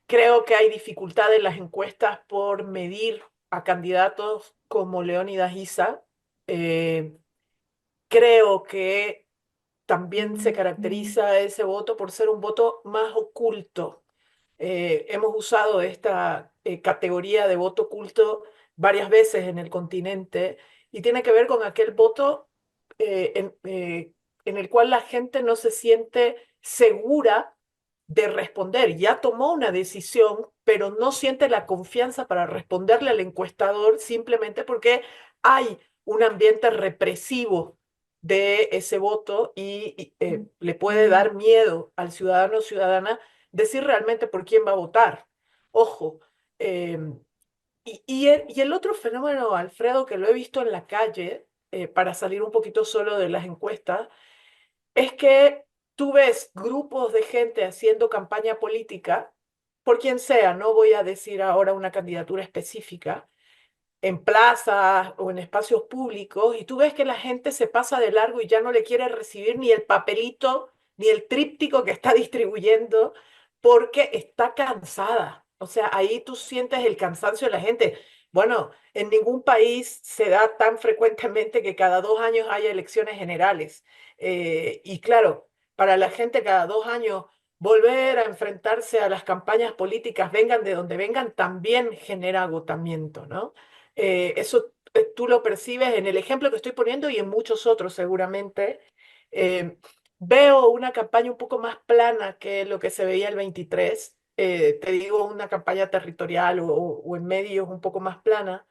Creo que hay dificultad en las encuestas por medir a candidatos como Leónidas Issa. Eh, Creo que también se caracteriza ese voto por ser un voto más oculto. Hemos usado esta categoría de voto oculto varias veces en el continente y tiene que ver con aquel voto en el cual la gente no se siente segura de responder. Ya tomó una decisión, pero no siente la confianza para responderle al encuestador simplemente porque hay un ambiente represivo de ese voto y le puede dar miedo al ciudadano o ciudadana decir realmente por quién va a votar. Ojo, eh, y el otro fenómeno, Alfredo, que lo he visto en la calle, para salir un poquito solo de las encuestas, es que tú ves grupos de gente haciendo campaña política, por quien sea, no voy a decir ahora una candidatura específica, en plazas o en espacios públicos, y tú ves que la gente se pasa de largo y ya no le quiere recibir ni el papelito ni el tríptico que está distribuyendo porque está cansada. O sea, ahí tú sientes el cansancio de la gente. Bueno, en ningún país se da tan frecuentemente que cada 2 años haya elecciones generales. Y claro, para la gente cada 2 años volver a enfrentarse a las campañas políticas, vengan de donde vengan, también genera agotamiento, ¿no? Eso tú lo percibes en el ejemplo que estoy poniendo y en muchos otros seguramente. Eh, Veo una campaña un poco más plana que lo que se veía el 23. Te digo, una campaña territorial o en medios un poco más plana.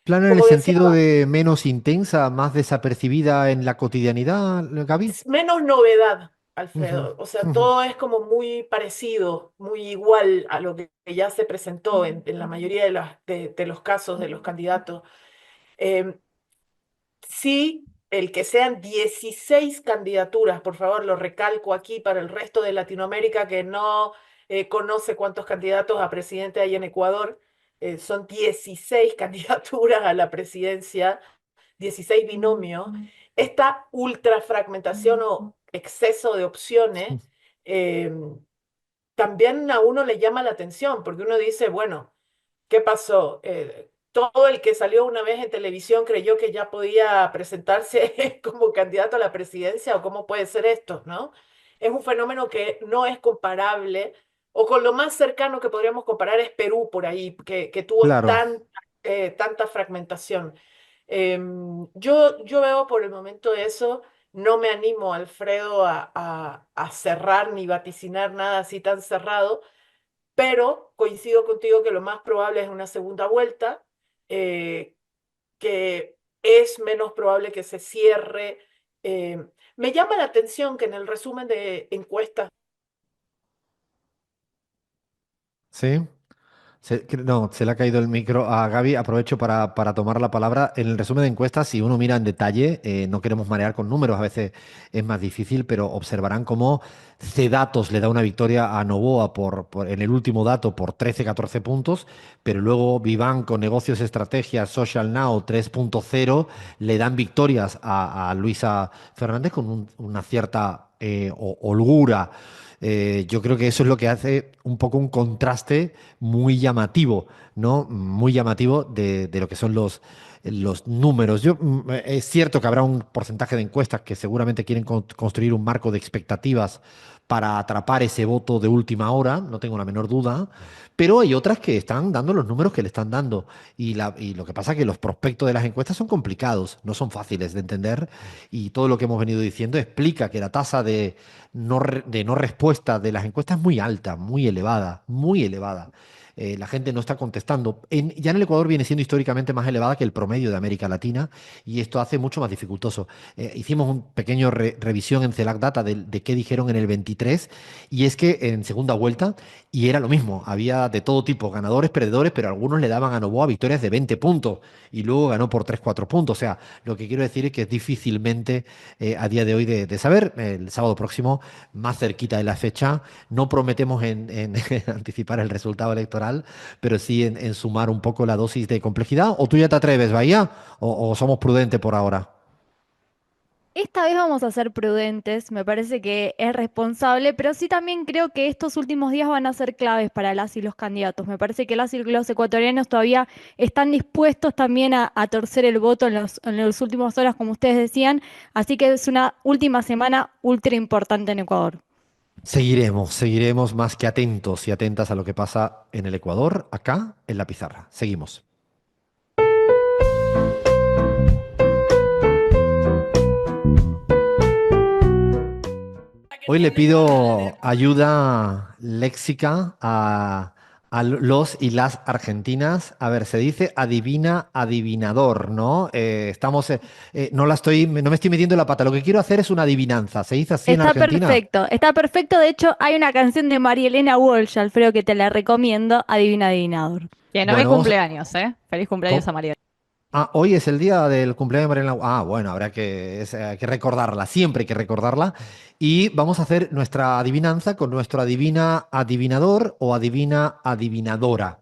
Plana en el Como sentido decía, de menos intensa, más desapercibida en la cotidianidad, Gaby. es menos novedad, Ujú, Alfredo. O sea, ujú. todo es como muy parecido, muy igual a lo que ya se presentó en la mayoría de los casos de los candidatos. Em, Sí, el que sean 16 candidaturas, por favor, lo recalco aquí para el resto de Latinoamérica que no conoce cuántos candidatos a presidente hay en Ecuador. Son 16 candidaturas a la presidencia, 16 binomios. Esta ultrafragmentación o exceso de opciones eh, también a uno le llama la atención, porque uno dice, bueno, ¿qué pasó? Todo el que salió una vez en televisión creyó que ya podía presentarse como candidato a la presidencia o cómo puede ser esto, ¿no? Es un fenómeno que no es comparable o con lo más cercano que podríamos comparar es Perú por ahí, que tuvo Claro. tanta fragmentación. Yo veo por el momento eso, no me animo, Alfredo, a cerrar ni vaticinar nada así tan cerrado, pero coincido contigo que lo más probable es una segunda vuelta, eh, que es menos probable que se cierre. Me llama la atención que en el resumen de encuestas, Sí. No, se le ha caído el micro a Gaby. Aprovecho para tomar la palabra. En el resumen de encuestas, si uno mira en detalle, no queremos marear con números, a veces es más difícil, pero observarán cómo Cdatos le da una victoria a Novoa en el último dato por 13, 14 puntos, pero luego Vivanco, Negocios, Estrategias, Social Now 3.0 le dan victorias a Luisa Fernández con una cierta holgura. Yo creo que eso es lo que hace un poco un contraste muy llamativo, ¿no? Muy llamativo de lo que son los números. Es cierto que habrá un porcentaje de encuestas que seguramente quieren construir un marco de expectativas para atrapar ese voto de última hora, no tengo la menor duda, pero hay otras que están dando los números que le están dando. Y lo que pasa es que los prospectos de las encuestas son complicados, no son fáciles de entender, y todo lo que hemos venido diciendo explica que la tasa de no respuesta de las encuestas es muy alta, muy elevada, muy elevada. La gente no está contestando. Ya en el Ecuador viene siendo históricamente más elevada que el promedio de América Latina y esto hace mucho más dificultoso. Hicimos un pequeño revisión en CELAC Data de qué dijeron en el 23 y es que en segunda vuelta, y era lo mismo, había de todo tipo, ganadores, perdedores, pero algunos le daban a Novoa victorias de 20 puntos y luego ganó por 3 4 puntos. O sea, lo que quiero decir es que es difícilmente a día de hoy de saber. El sábado próximo, más cerquita de la fecha, no prometemos en anticipar el resultado electoral, pero sí en sumar un poco la dosis de complejidad. ¿O tú ya te atreves, Bahía? ¿O somos prudentes por ahora? Esta vez vamos a ser prudentes, me parece que es responsable, pero sí también creo que estos últimos días van a ser claves para las y los candidatos. Me parece que las y los ecuatorianos todavía están dispuestos también a torcer el voto en las últimas horas, como ustedes decían, así que es una última semana ultra importante en Ecuador. Seguiremos más que atentos y atentas a lo que pasa en el Ecuador, acá en la pizarra. Seguimos. Hoy le pido ayuda léxica A los y las argentinas, a ver, se dice adivina, adivinador, ¿no? No me estoy metiendo en la pata. Lo que quiero hacer es una adivinanza. ¿Se dice así en Está Argentina? perfecto, está perfecto. De hecho, hay una canción de María Elena Walsh, Alfredo, que te la recomiendo, Adivina Adivinador. Que no es Bueno, cumpleaños, ¿eh? Feliz cumpleaños a ¿cómo? María. Hoy es el día del cumpleaños de Mariela. Bueno, hay que recordarla, siempre hay que recordarla. Y vamos a hacer nuestra adivinanza con nuestro adivina adivinador o adivina adivinadora.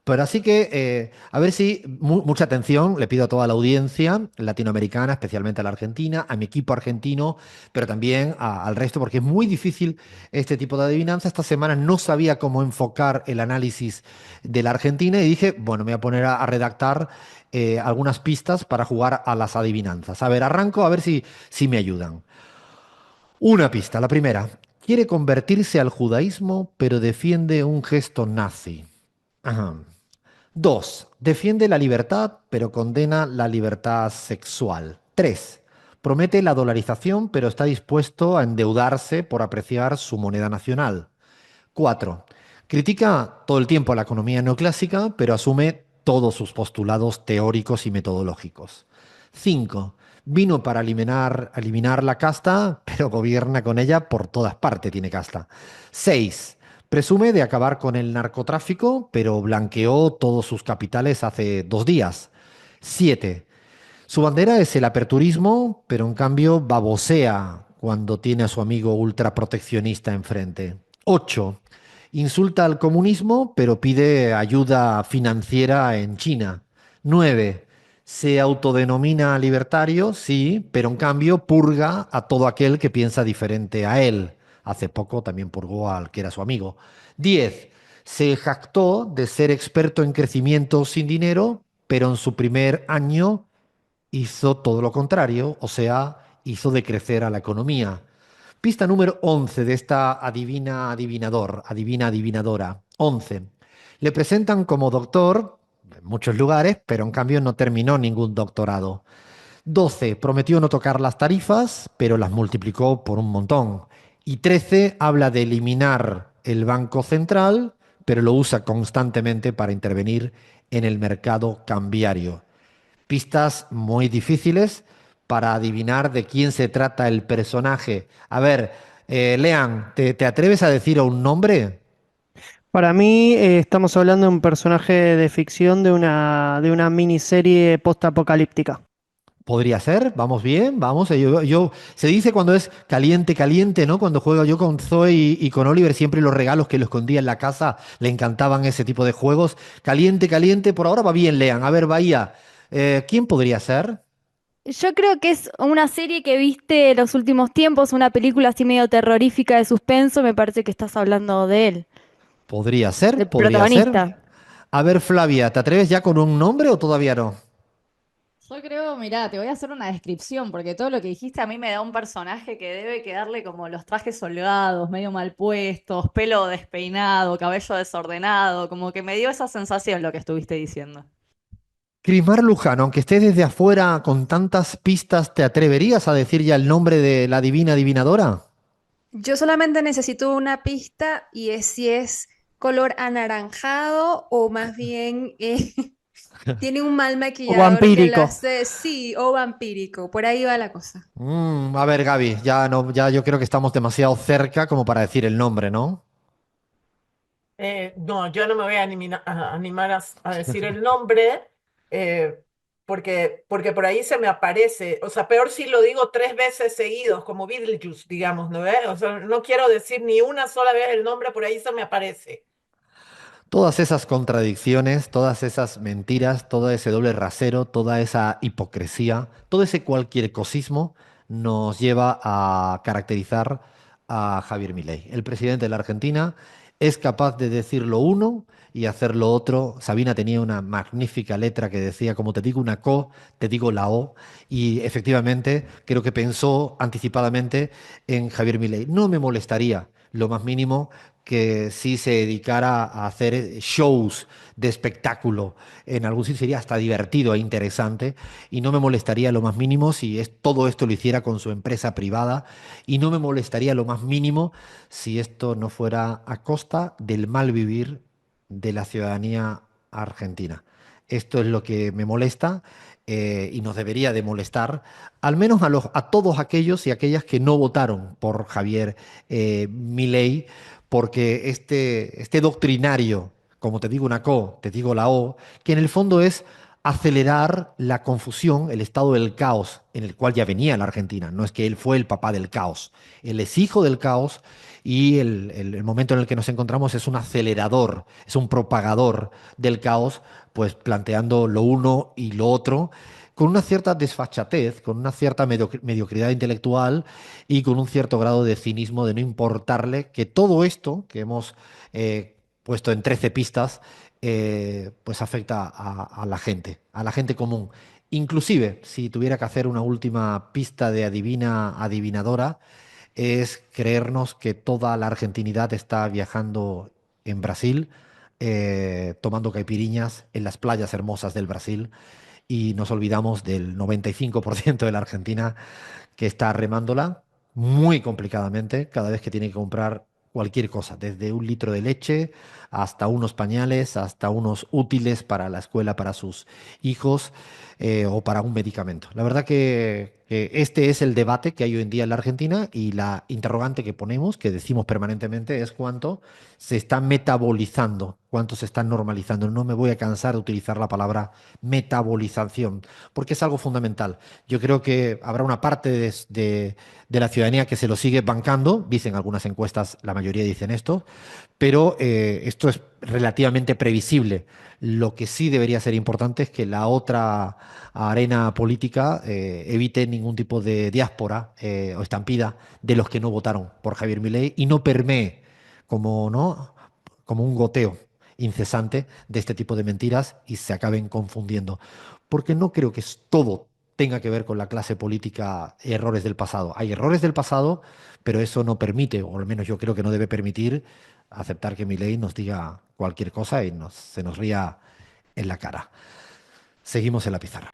Pero así que, a ver si, mucha atención, le pido a toda la audiencia latinoamericana, especialmente a la Argentina, a mi equipo argentino, pero también al resto, porque es muy difícil este tipo de adivinanza. Esta semana no sabía cómo enfocar el análisis de la Argentina y dije, bueno, me voy a poner a redactar algunas pistas para jugar a las adivinanzas. A ver, arranco a ver si me ayudan. Una pista, la primera. Quiere convertirse al judaísmo, pero defiende un gesto nazi. Ajá. Dos, defiende la libertad, pero condena la libertad sexual. Tres, promete la dolarización, pero está dispuesto a endeudarse por apreciar su moneda nacional. Cuatro, critica todo el tiempo a la economía neoclásica, pero asume todos sus postulados teóricos y metodológicos. Cinco, vino para eliminar la casta, pero gobierna con ella por todas partes, tiene casta. Seis, presume de acabar con el narcotráfico, pero blanqueó todos sus capitales hace 2 días. Siete, su bandera es el aperturismo, pero en cambio babosea cuando tiene a su amigo ultraproteccionista enfrente. 8. Insulta al comunismo, pero pide ayuda financiera en China. 9. Se autodenomina libertario, sí, pero en cambio purga a todo aquel que piensa diferente a él. Hace poco también purgó al que era su amigo. 10. Se jactó de ser experto en crecimiento sin dinero, pero en su primer año hizo todo lo contrario, o sea, hizo decrecer a la economía. Pista número 11 de esta adivina adivinador, adivina adivinadora. 11. Le presentan como doctor en muchos lugares, pero en cambio no terminó ningún doctorado. 12. Prometió no tocar las tarifas, pero las multiplicó por un montón. Y 13. Habla de eliminar el Banco Central, pero lo usa constantemente para intervenir en el mercado cambiario. Pistas muy difíciles para adivinar de quién se trata el personaje. A ver, Lean, ¿te atreves a decir un nombre? Para mí, estamos hablando de un personaje de ficción de una miniserie post-apocalíptica. Podría ser, vamos bien, vamos. Se dice cuando es caliente, caliente, ¿no? Cuando juego yo con Zoe y con Oliver, siempre los regalos que lo escondía en la casa, le encantaban ese tipo de juegos. Caliente, caliente, por ahora va bien, Lean. A ver, Bahía, ¿quién podría ser? Yo creo que es una serie que viste los últimos tiempos, una película así medio terrorífica de suspenso, me parece que estás hablando de él, Podría ser, del podría ser. protagonista. A ver, Flavia, ¿te atreves ya con un nombre o todavía no? Yo creo, mirá, te voy a hacer una descripción, porque todo lo que dijiste a mí me da un personaje que debe quedarle como los trajes holgados, medio mal puestos, pelo despeinado, cabello desordenado, como que me dio esa sensación lo que estuviste diciendo. Crismar Lujano, aunque estés desde afuera con tantas pistas, ¿te atreverías a decir ya el nombre de la divina adivinadora? Yo solamente necesito una pista y es si es color anaranjado o más bien tiene un mal O maquillador que lo vampírico. hace, sí, o vampírico. Por ahí va la cosa. A ver, Gaby, ya no, ya yo creo que estamos demasiado cerca como para decir el nombre, ¿no? No, yo no me voy a animar a decir el nombre, eh, porque por ahí se me aparece. O sea, peor si lo digo 3 veces seguidos, como Beetlejuice, digamos, ¿no ves? O sea, no quiero decir ni una sola vez el nombre, por ahí se me aparece. Todas esas contradicciones, todas esas mentiras, todo ese doble rasero, toda esa hipocresía, todo ese cualquier cosismo nos lleva a caracterizar a Javier Milei. El presidente de la Argentina es capaz de decir lo uno y hacer lo otro. Sabina tenía una magnífica letra que decía, como te digo una co, te digo la o, y efectivamente creo que pensó anticipadamente en Javier Milei. No me molestaría lo más mínimo que si se dedicara a hacer shows de espectáculo en algún sitio sería hasta divertido e interesante y no me molestaría lo más mínimo si todo esto lo hiciera con su empresa privada y no me molestaría lo más mínimo si esto no fuera a costa del mal vivir de la ciudadanía argentina. Esto es lo que me molesta y nos debería de molestar, al menos a todos aquellos y aquellas que no votaron por Javier Milei, porque este doctrinario, como te digo una co, te digo la o, que en el fondo es acelerar la confusión, el estado del caos en el cual ya venía la Argentina. No es que él fue el papá del caos, él es hijo del caos y el momento en el que nos encontramos es un acelerador, es un propagador del caos, pues planteando lo uno y lo otro con una cierta desfachatez, con una cierta mediocridad intelectual y con un cierto grado de cinismo de no importarle que todo esto que hemos puesto en 13 pistas, pues afecta a la gente común. Inclusive, si tuviera que hacer una última pista de adivinadora, es creernos que toda la argentinidad está viajando en Brasil, tomando caipiriñas en las playas hermosas del Brasil, y nos olvidamos del 95% de la Argentina que está remándola muy complicadamente cada vez que tiene que comprar cualquier cosa, desde un litro de leche hasta unos pañales, hasta unos útiles para la escuela para sus hijos o para un medicamento. La verdad que este es el debate que hay hoy en día en la Argentina y la interrogante que ponemos, que decimos permanentemente, es cuánto se está metabolizando, cuánto se está normalizando. No me voy a cansar de utilizar la palabra metabolización, porque es algo fundamental. Yo creo que habrá una parte de la ciudadanía que se lo sigue bancando, dicen algunas encuestas, la mayoría dicen esto, pero esto es relativamente previsible. Lo que sí debería ser importante es que la otra arena política evite ningún tipo de diáspora o estampida de los que no votaron por Javier Milei y no permee como, ¿no? como un goteo incesante de este tipo de mentiras y se acaben confundiendo. Porque no creo que todo tenga que ver con la clase política, errores del pasado. Hay errores del pasado, pero eso no permite, o al menos yo creo que no debe permitir, aceptar que Milei nos diga cualquier cosa y se nos ría en la cara. Seguimos en la pizarra.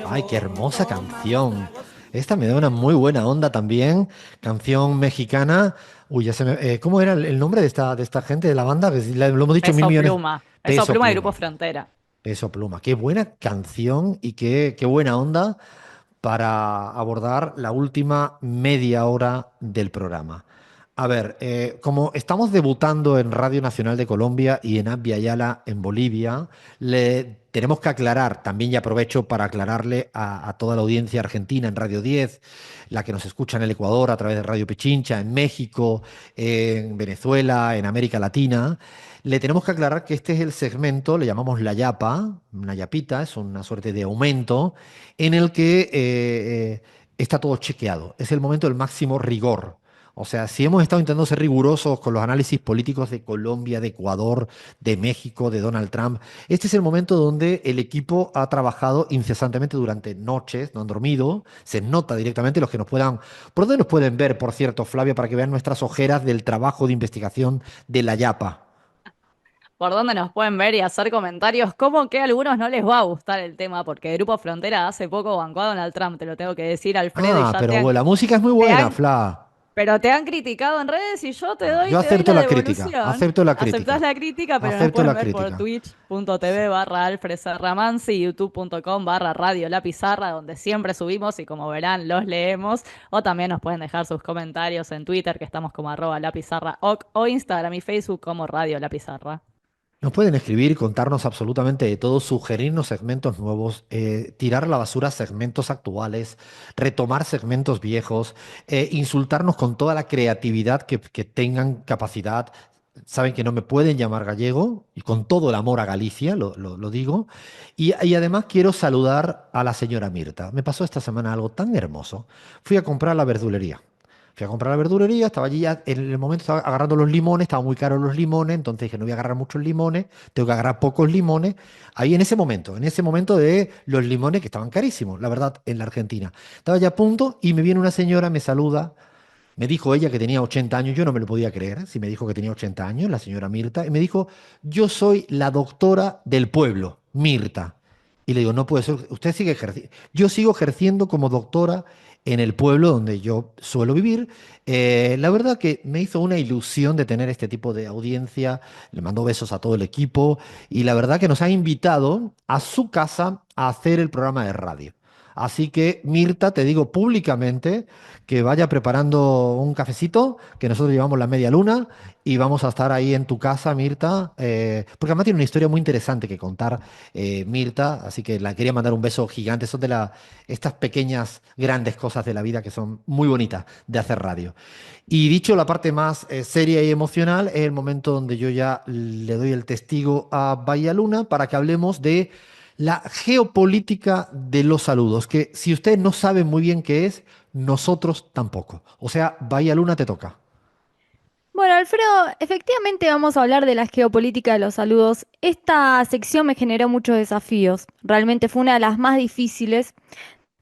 Ay, qué hermosa canción. Esta me da una muy buena onda también. Canción mexicana. Uy, ya se me... ¿cómo era el nombre de esta gente de la banda? Que lo hemos dicho mil Peso millones. Pluma. Peso Peso Pluma de Grupo Pluma. Frontera. Peso Pluma. Qué buena canción y qué buena onda para abordar la última media hora del programa. A ver, como estamos debutando en Radio Nacional de Colombia y en Abya Yala en Bolivia, le tenemos que aclarar, también ya aprovecho para aclararle a toda la audiencia argentina en Radio 10, la que nos escucha en el Ecuador a través de Radio Pichincha, en México, en Venezuela, en América Latina, le tenemos que aclarar que este es el segmento, le llamamos la yapa, una yapita, es una suerte de aumento, en el que está todo chequeado. Es el momento del máximo rigor. O sea, si hemos estado intentando ser rigurosos con los análisis políticos de Colombia, de Ecuador, de México, de Donald Trump, este es el momento donde el equipo ha trabajado incesantemente durante noches, no han dormido, se nota directamente los que nos puedan... ¿Por dónde nos pueden ver, por cierto, Flavia, para que vean nuestras ojeras del trabajo de investigación de la Yapa? Por dónde nos pueden ver y hacer comentarios, como que a algunos no les va a gustar el tema, porque Grupo Frontera hace poco bancó a Donald Trump, te lo tengo que decir, Alfredo, y Ah, ya pero bueno, la música es muy te buena, han Fla. pero te han criticado en redes y yo te Ah, doy, yo te doy acepto la la crítica, devolución. acepto la Aceptás crítica, la crítica, pero nos acepto pueden la ver por crítica. twitch.tv/alfredserramansi, youtube.com/radio La Pizarra, donde siempre subimos y como verán los leemos. O también nos pueden dejar sus comentarios en Twitter, que estamos como @lapizarraoc, o Instagram y Facebook como Radio La Pizarra. Nos pueden escribir, contarnos absolutamente de todo, sugerirnos segmentos nuevos, tirar a la basura segmentos actuales, retomar segmentos viejos, insultarnos con toda la creatividad que tengan capacidad. Saben que no me pueden llamar gallego y con todo el amor a Galicia, lo digo. Y además quiero saludar a la señora Mirta. Me pasó esta semana algo tan hermoso. Fui a comprar a la verdulería. Fui a comprar la verdulería, estaba allí ya, en el momento estaba agarrando los limones, estaban muy caros los limones, entonces dije, no voy a agarrar muchos limones, tengo que agarrar pocos limones. Ahí en ese momento de los limones que estaban carísimos, la verdad, en la Argentina. Estaba ya a punto y me viene una señora, me saluda, me dijo ella que tenía 80 años, yo no me lo podía creer, si me dijo que tenía 80 años, la señora Mirta, y me dijo, yo soy la doctora del pueblo, Mirta. Y le digo, no puede ser, usted sigue ejerciendo, yo sigo ejerciendo como doctora en el pueblo donde yo suelo vivir. La verdad que me hizo una ilusión de tener este tipo de audiencia. Le mando besos a todo el equipo y la verdad que nos ha invitado a su casa a hacer el programa de radio. Así que, Mirta, te digo públicamente que vaya preparando un cafecito, que nosotros llevamos la media luna y vamos a estar ahí en tu casa, Mirta, porque además tiene una historia muy interesante que contar, Mirta, así que la quería mandar un beso gigante. Son de estas pequeñas, grandes cosas de la vida que son muy bonitas de hacer radio. Y dicho la parte más seria y emocional, es el momento donde yo ya le doy el testigo a Bahía Luna para que hablemos de la geopolítica de los saludos, que si usted no sabe muy bien qué es, nosotros tampoco. O sea, Bahía Luna te toca. Bueno, Alfredo, efectivamente vamos a hablar de la geopolítica de los saludos. Esta sección me generó muchos desafíos. Realmente fue una de las más difíciles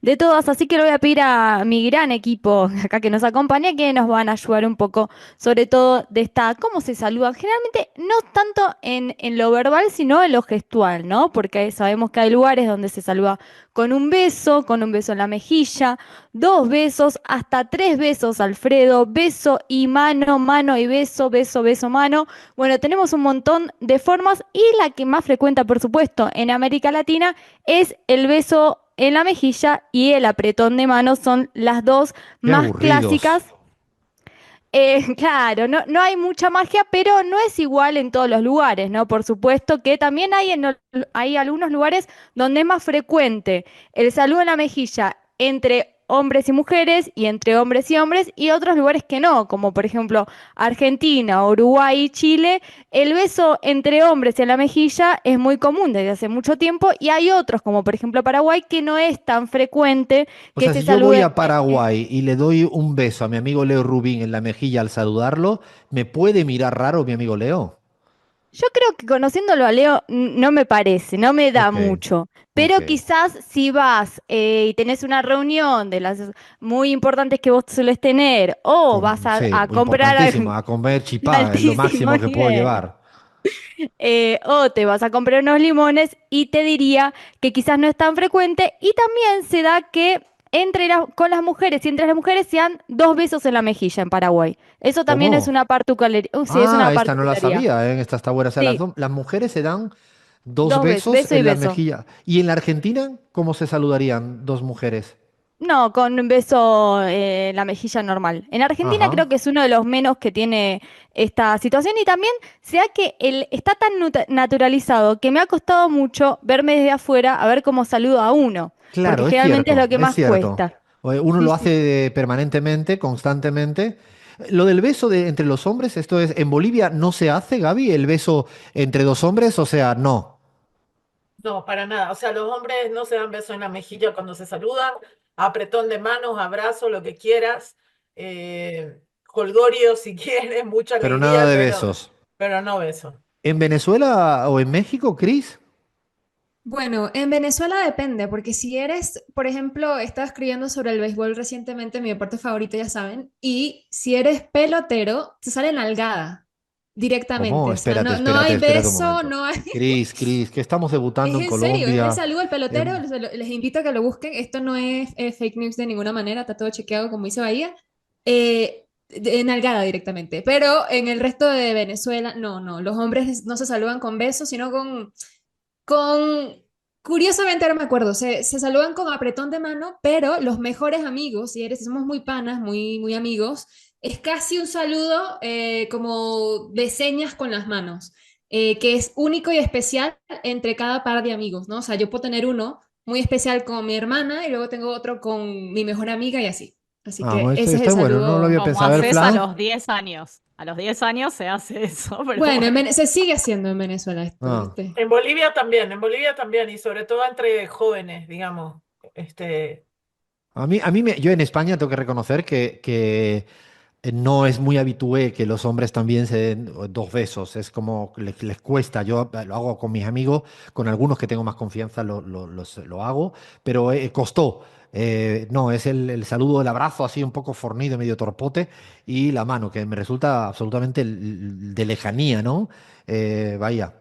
de todas, así que le voy a pedir a mi gran equipo acá que nos acompaña que nos van a ayudar un poco, sobre todo de cómo se saludan. Generalmente no tanto en lo verbal, sino en lo gestual, ¿no? Porque sabemos que hay lugares donde se saluda con un beso en la mejilla, dos besos, hasta tres besos, Alfredo, beso y mano, mano y beso, beso, beso, mano. Bueno, tenemos un montón de formas y la que más frecuenta, por supuesto, en América Latina es el beso en la mejilla y el apretón de mano son las dos Qué más aburridos. clásicas. Claro, no hay mucha magia, pero no es igual en todos los lugares, ¿no? Por supuesto que también hay algunos lugares donde es más frecuente el saludo en la mejilla entre hombres y mujeres y entre hombres y hombres y otros lugares que no, como por ejemplo Argentina, Uruguay y Chile. El beso entre hombres en la mejilla es muy común desde hace mucho tiempo y hay otros, como por ejemplo Paraguay, que no es tan frecuente O que sea, se si yo voy salude. a Paraguay y le doy un beso a mi amigo Leo Rubín en la mejilla al saludarlo, ¿me puede mirar raro mi amigo Leo? Yo creo que conociéndolo a Leo no me parece, no me da Ok, mucho, ok. pero quizás si vas y tenés una reunión de las muy importantes que vos sueles tener o vas Sí, a comprar importantísimo. A comer de chipá es lo altísimo máximo que puedo nivel, llevar. o te vas a comprar unos limones y te diría que quizás no es tan frecuente y también se da que con las mujeres y entre las mujeres sean dos besos en la mejilla en Paraguay. Eso también es ¿Cómo? una particularidad. Sí, es una Ah, esta no la particularidad. sabía, ¿eh? Esta está buena. O sea, Sí, las mujeres se dan dos dos besos, besos beso y en la beso. mejilla. ¿Y en la Argentina cómo se saludarían dos mujeres? No, con un beso en la mejilla normal. En Argentina Ajá. creo que es uno de los menos que tiene esta situación y también se da que está tan naturalizado que me ha costado mucho verme desde afuera a ver cómo saludo a uno, porque Claro, es generalmente es cierto, lo que es más cierto. cuesta. Uno Sí, lo sí. hace permanentemente, constantemente. Lo del beso entre los hombres, esto es, en Bolivia no se hace, Gaby, el beso entre dos hombres, o sea, no. No, para nada. O sea, los hombres no se dan beso en la mejilla cuando se saludan, apretón de manos, abrazo, lo que quieras, jolgorio si quieres, mucha Pero nada alegría, de besos. pero no beso. ¿En Venezuela o en México, Cris? Bueno, en Venezuela depende, porque si eres, por ejemplo, estaba escribiendo sobre el béisbol recientemente, mi deporte favorito, ya saben, y si eres pelotero, te sale nalgada ¿Cómo? directamente, o sea, Espérate, no espérate, hay espérate un beso, momento. no hay... Cris, que estamos debutando Es en en serio, es el Colombia. saludo al pelotero, Em, les invito a que lo busquen, esto no es fake news de ninguna manera, está todo chequeado como dice Bahía, nalgada directamente, pero en el resto de Venezuela, no, los hombres no se saludan con besos, sino con, curiosamente ahora me acuerdo, se saludan con apretón de mano, pero los mejores amigos, si somos muy panas, muy amigos, es casi un saludo como de señas con las manos, que es único y especial entre cada par de amigos, ¿no? O sea, yo puedo tener uno muy especial con mi hermana y luego tengo otro con mi mejor amiga y así. Así que esto ese es el está bueno, no lo saludo. había Como pensado. A ver, haces a Flan. los 10 años. A los 10 años se hace eso, pero Bueno, bueno. Se sigue haciendo en Venezuela esto, Ah. ¿viste? En Bolivia también, y sobre todo entre jóvenes, digamos. Este, Yo en España tengo que reconocer que no es muy habitué que los hombres también se den dos besos, es como que les cuesta. Yo lo hago con mis amigos, con algunos que tengo más confianza lo hago, pero costó. No, es el saludo, el abrazo así un poco fornido, medio torpote, y la mano, que me resulta absolutamente de lejanía, ¿no? Vaya.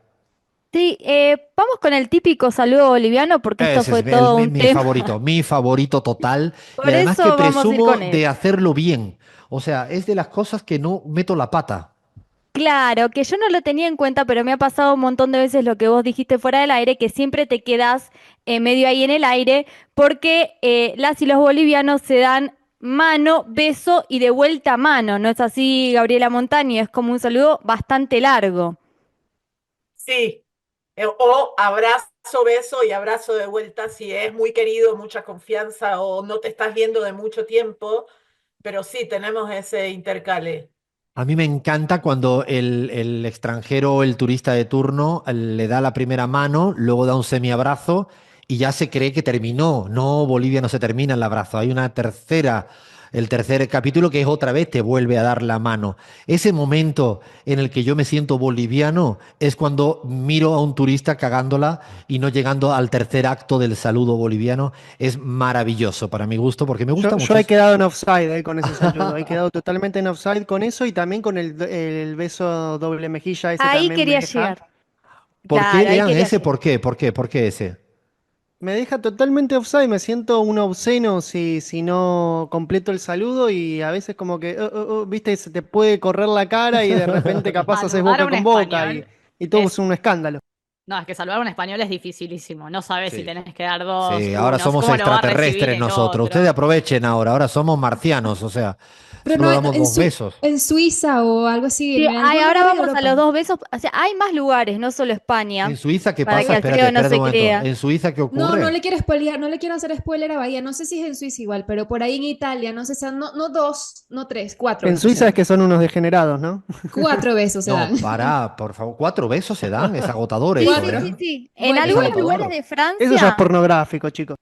Sí, vamos con el típico saludo boliviano porque esto Ese es fue todo un mi tema. mi favorito total. Y Por además que eso vamos a ir presumo con de ese. hacerlo bien. O sea, es de las cosas que no meto la pata. Claro, que yo no lo tenía en cuenta, pero me ha pasado un montón de veces lo que vos dijiste fuera del aire, que siempre te quedás medio ahí en el aire, porque las y los bolivianos se dan mano, beso y de vuelta mano. ¿No es así, Gabriela Montaño? Es como un saludo bastante largo. Sí, o abrazo, beso y abrazo de vuelta si es muy querido, mucha confianza o no te estás viendo de mucho tiempo, pero sí tenemos ese intercale. A mí me encanta cuando el extranjero o el turista de turno le da la primera mano, luego da un semiabrazo y ya se cree que terminó. No, Bolivia no se termina el abrazo. Hay una tercera, el tercer capítulo que es otra vez te vuelve a dar la mano. Ese momento en el que yo me siento boliviano es cuando miro a un turista cagándola y no llegando al tercer acto del saludo boliviano. Es maravilloso para mi gusto porque me gusta Yo he muchísimo. quedado en offside con ese saludo, he quedado totalmente en offside con eso y también con el beso doble mejilla, ese Ahí también me quería deja. llegar. ¿Por qué Claro, ahí lean quería ese? llegar. ¿Por qué? ¿Por qué? ¿Por qué ese? Me deja totalmente offside, me siento un obsceno si no completo el saludo y a veces como que, viste, se te puede correr la cara y de repente capaz haces Saludar a boca un con boca español y todo es es. un escándalo. No, es que saludar a un español es dificilísimo. No sabes si Sí. tenés que dar dos, Sí, ahora unos, somos cómo lo va a recibir extraterrestres el nosotros. Ustedes otro. aprovechen ahora somos marcianos, o sea, Pero solo no, damos dos besos. En Suiza o algo así, Sí, en ay, algún ahora lugar de vamos a los Europa. dos besos. O sea, hay más lugares, no solo ¿En España, Suiza qué para pasa? que Espérate, Alfredo no espérate un se momento. crea. ¿En Suiza qué No, no ocurre? le quiero spoilear, no le quiero hacer spoiler a Bahía. No sé si es en Suiza igual, pero por ahí en Italia, no sé, no dos, no tres, cuatro En besos se Suiza es dan. que son unos degenerados, ¿no? 4 besos se dan. No, pará, por favor. 4 besos se dan. Es agotador Sí, eso, sí, ¿eh? sí, Cuatro. sí. En Bueno, Es algunos bueno. lugares agotador. de Eso ya es Francia, pornográfico, chicos.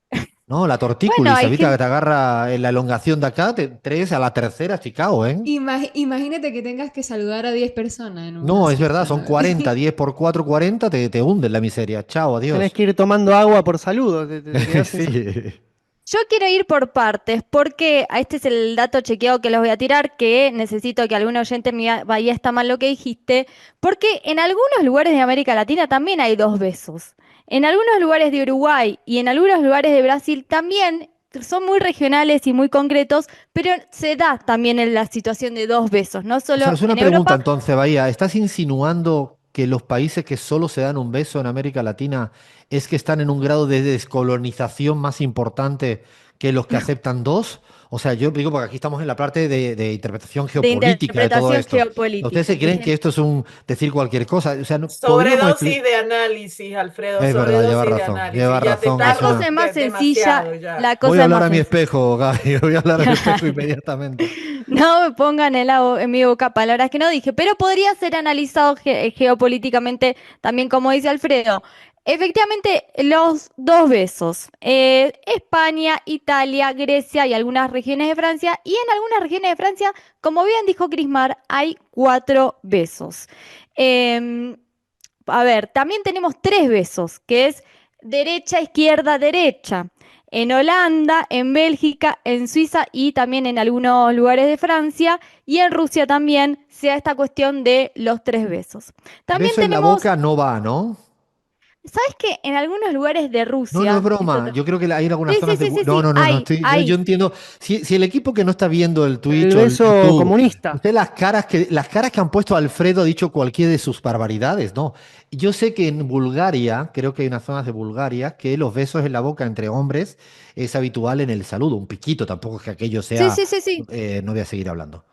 No, la bueno, tortícolis, hay ahorita que gente. te agarra en la elongación de acá, tres a la tercera, chicao, ¿eh? Imagínate que tengas que saludar a 10 personas en una No, es verdad, cita, son ¿no? 40, 10 por 4, 40, te hunden la miseria. Chao, Tenés adiós. que ir tomando agua por saludo, te quedás sin saludo. Sí. Yo quiero ir por partes, porque este es el dato chequeado que los voy a tirar, que necesito que algún oyente me vaya está mal lo que dijiste, porque en algunos lugares de América Latina también hay dos besos. En algunos lugares de Uruguay y en algunos lugares de Brasil también son muy regionales y muy concretos, pero se da también en la situación de dos besos, no O sea, solo es una en pregunta Europa. entonces, Bahía. ¿Estás insinuando que los países que solo se dan un beso en América Latina es que están en un grado de descolonización más importante que los que aceptan dos? O sea, yo digo porque aquí estamos en la parte de interpretación De geopolítica de todo interpretación esto. ¿Ustedes geopolítica. se creen que esto es un decir cualquier cosa? O sea, podríamos Sobredosis explicar. de análisis, Alfredo, Es verdad, sobredosis de análisis. lleva Ya te razón. La Es cosa una. es más demasiado sencilla, ya. la Voy a cosa es hablar más a mi sencilla. espejo, Gaby. Voy a hablar a mi espejo inmediatamente. No me pongan en mi boca palabras que no dije, pero podría ser analizado geopolíticamente también, como dice Alfredo. Efectivamente, los dos besos. España, Italia, Grecia y algunas regiones de Francia. Y en algunas regiones de Francia, como bien dijo Crismar, hay cuatro besos. Em, a ver, también tenemos tres besos, que es derecha, izquierda, derecha. En Holanda, en Bélgica, en Suiza y también en algunos lugares de Francia y en Rusia también se da esta cuestión de los tres besos. También Beso en la tenemos, boca no va, ¿no? ¿sabes qué? En algunos lugares de No, no es Rusia, broma. Yo creo que hay algunas sí, sí, zonas de... sí, sí, No, sí, no, no, no. Yo hay. entiendo. Si el equipo que no está viendo el El Twitch o el beso YouTube, comunista. usted las caras que han puesto Alfredo ha dicho cualquiera de sus barbaridades, no. Yo sé que en Bulgaria, creo que hay unas zonas de Bulgaria, que los besos en la boca entre hombres es habitual en el saludo. Un piquito, tampoco es que aquello Sí, sea... sí, sí, sí. no voy a seguir hablando.